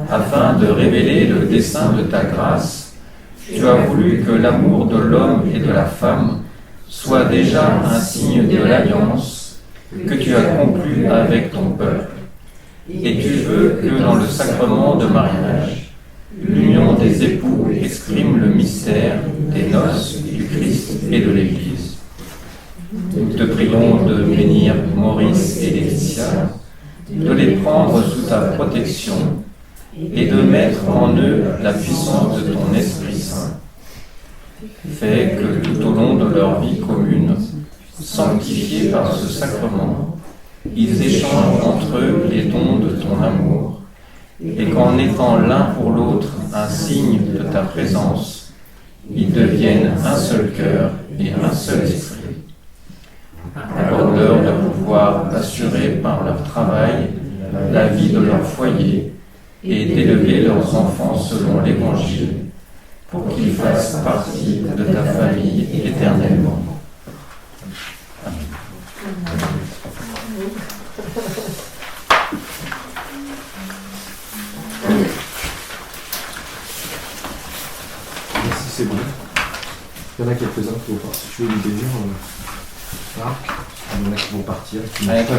Afin de révéler le dessein de ta grâce, tu as voulu que l'amour de l'homme et de la femme soit déjà un signe de l'alliance que tu as conclue avec ton peuple, et tu veux que dans le sacrement de mariage, l'union des époux exprime le mystère des noces du Christ et de l'Église. Nous te prions de bénir Maurice et Laetitia, de les prendre sous ta protection et de mettre en eux la puissance de ton Esprit Saint. Fais que tout au long de leur vie commune, sanctifiés par ce sacrement, ils échangent entre eux les dons de ton amour, et qu'en étant l'un pour l'autre un signe de ta présence, ils deviennent un seul cœur et un seul esprit. Accorde-leur de pouvoir assurer par leur travail la vie de leur foyer et d'élever leurs enfants selon l'Évangile, pour qu'ils fassent partie de ta famille éternellement. Amen. Merci, c'est bon. Il y en a quelques-uns qui vont partir. Si tu veux les bénir, Marc, il y en a qui vont partir. Allez, toi,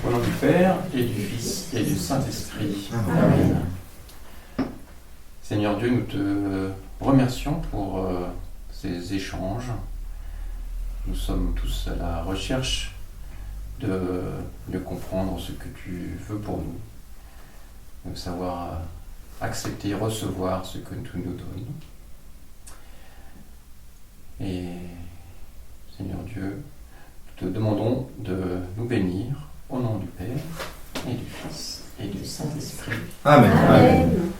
au nom du Père, et du Fils, et du Saint-Esprit. Amen. Seigneur Dieu, nous te remercions pour ces échanges. Nous sommes tous à la recherche de mieux comprendre ce que tu veux pour nous, de savoir accepter, recevoir ce que tu nous donnes. Et Seigneur Dieu, nous te demandons de nous bénir au nom du Père et du Fils et du Saint-Esprit. Amen. Amen.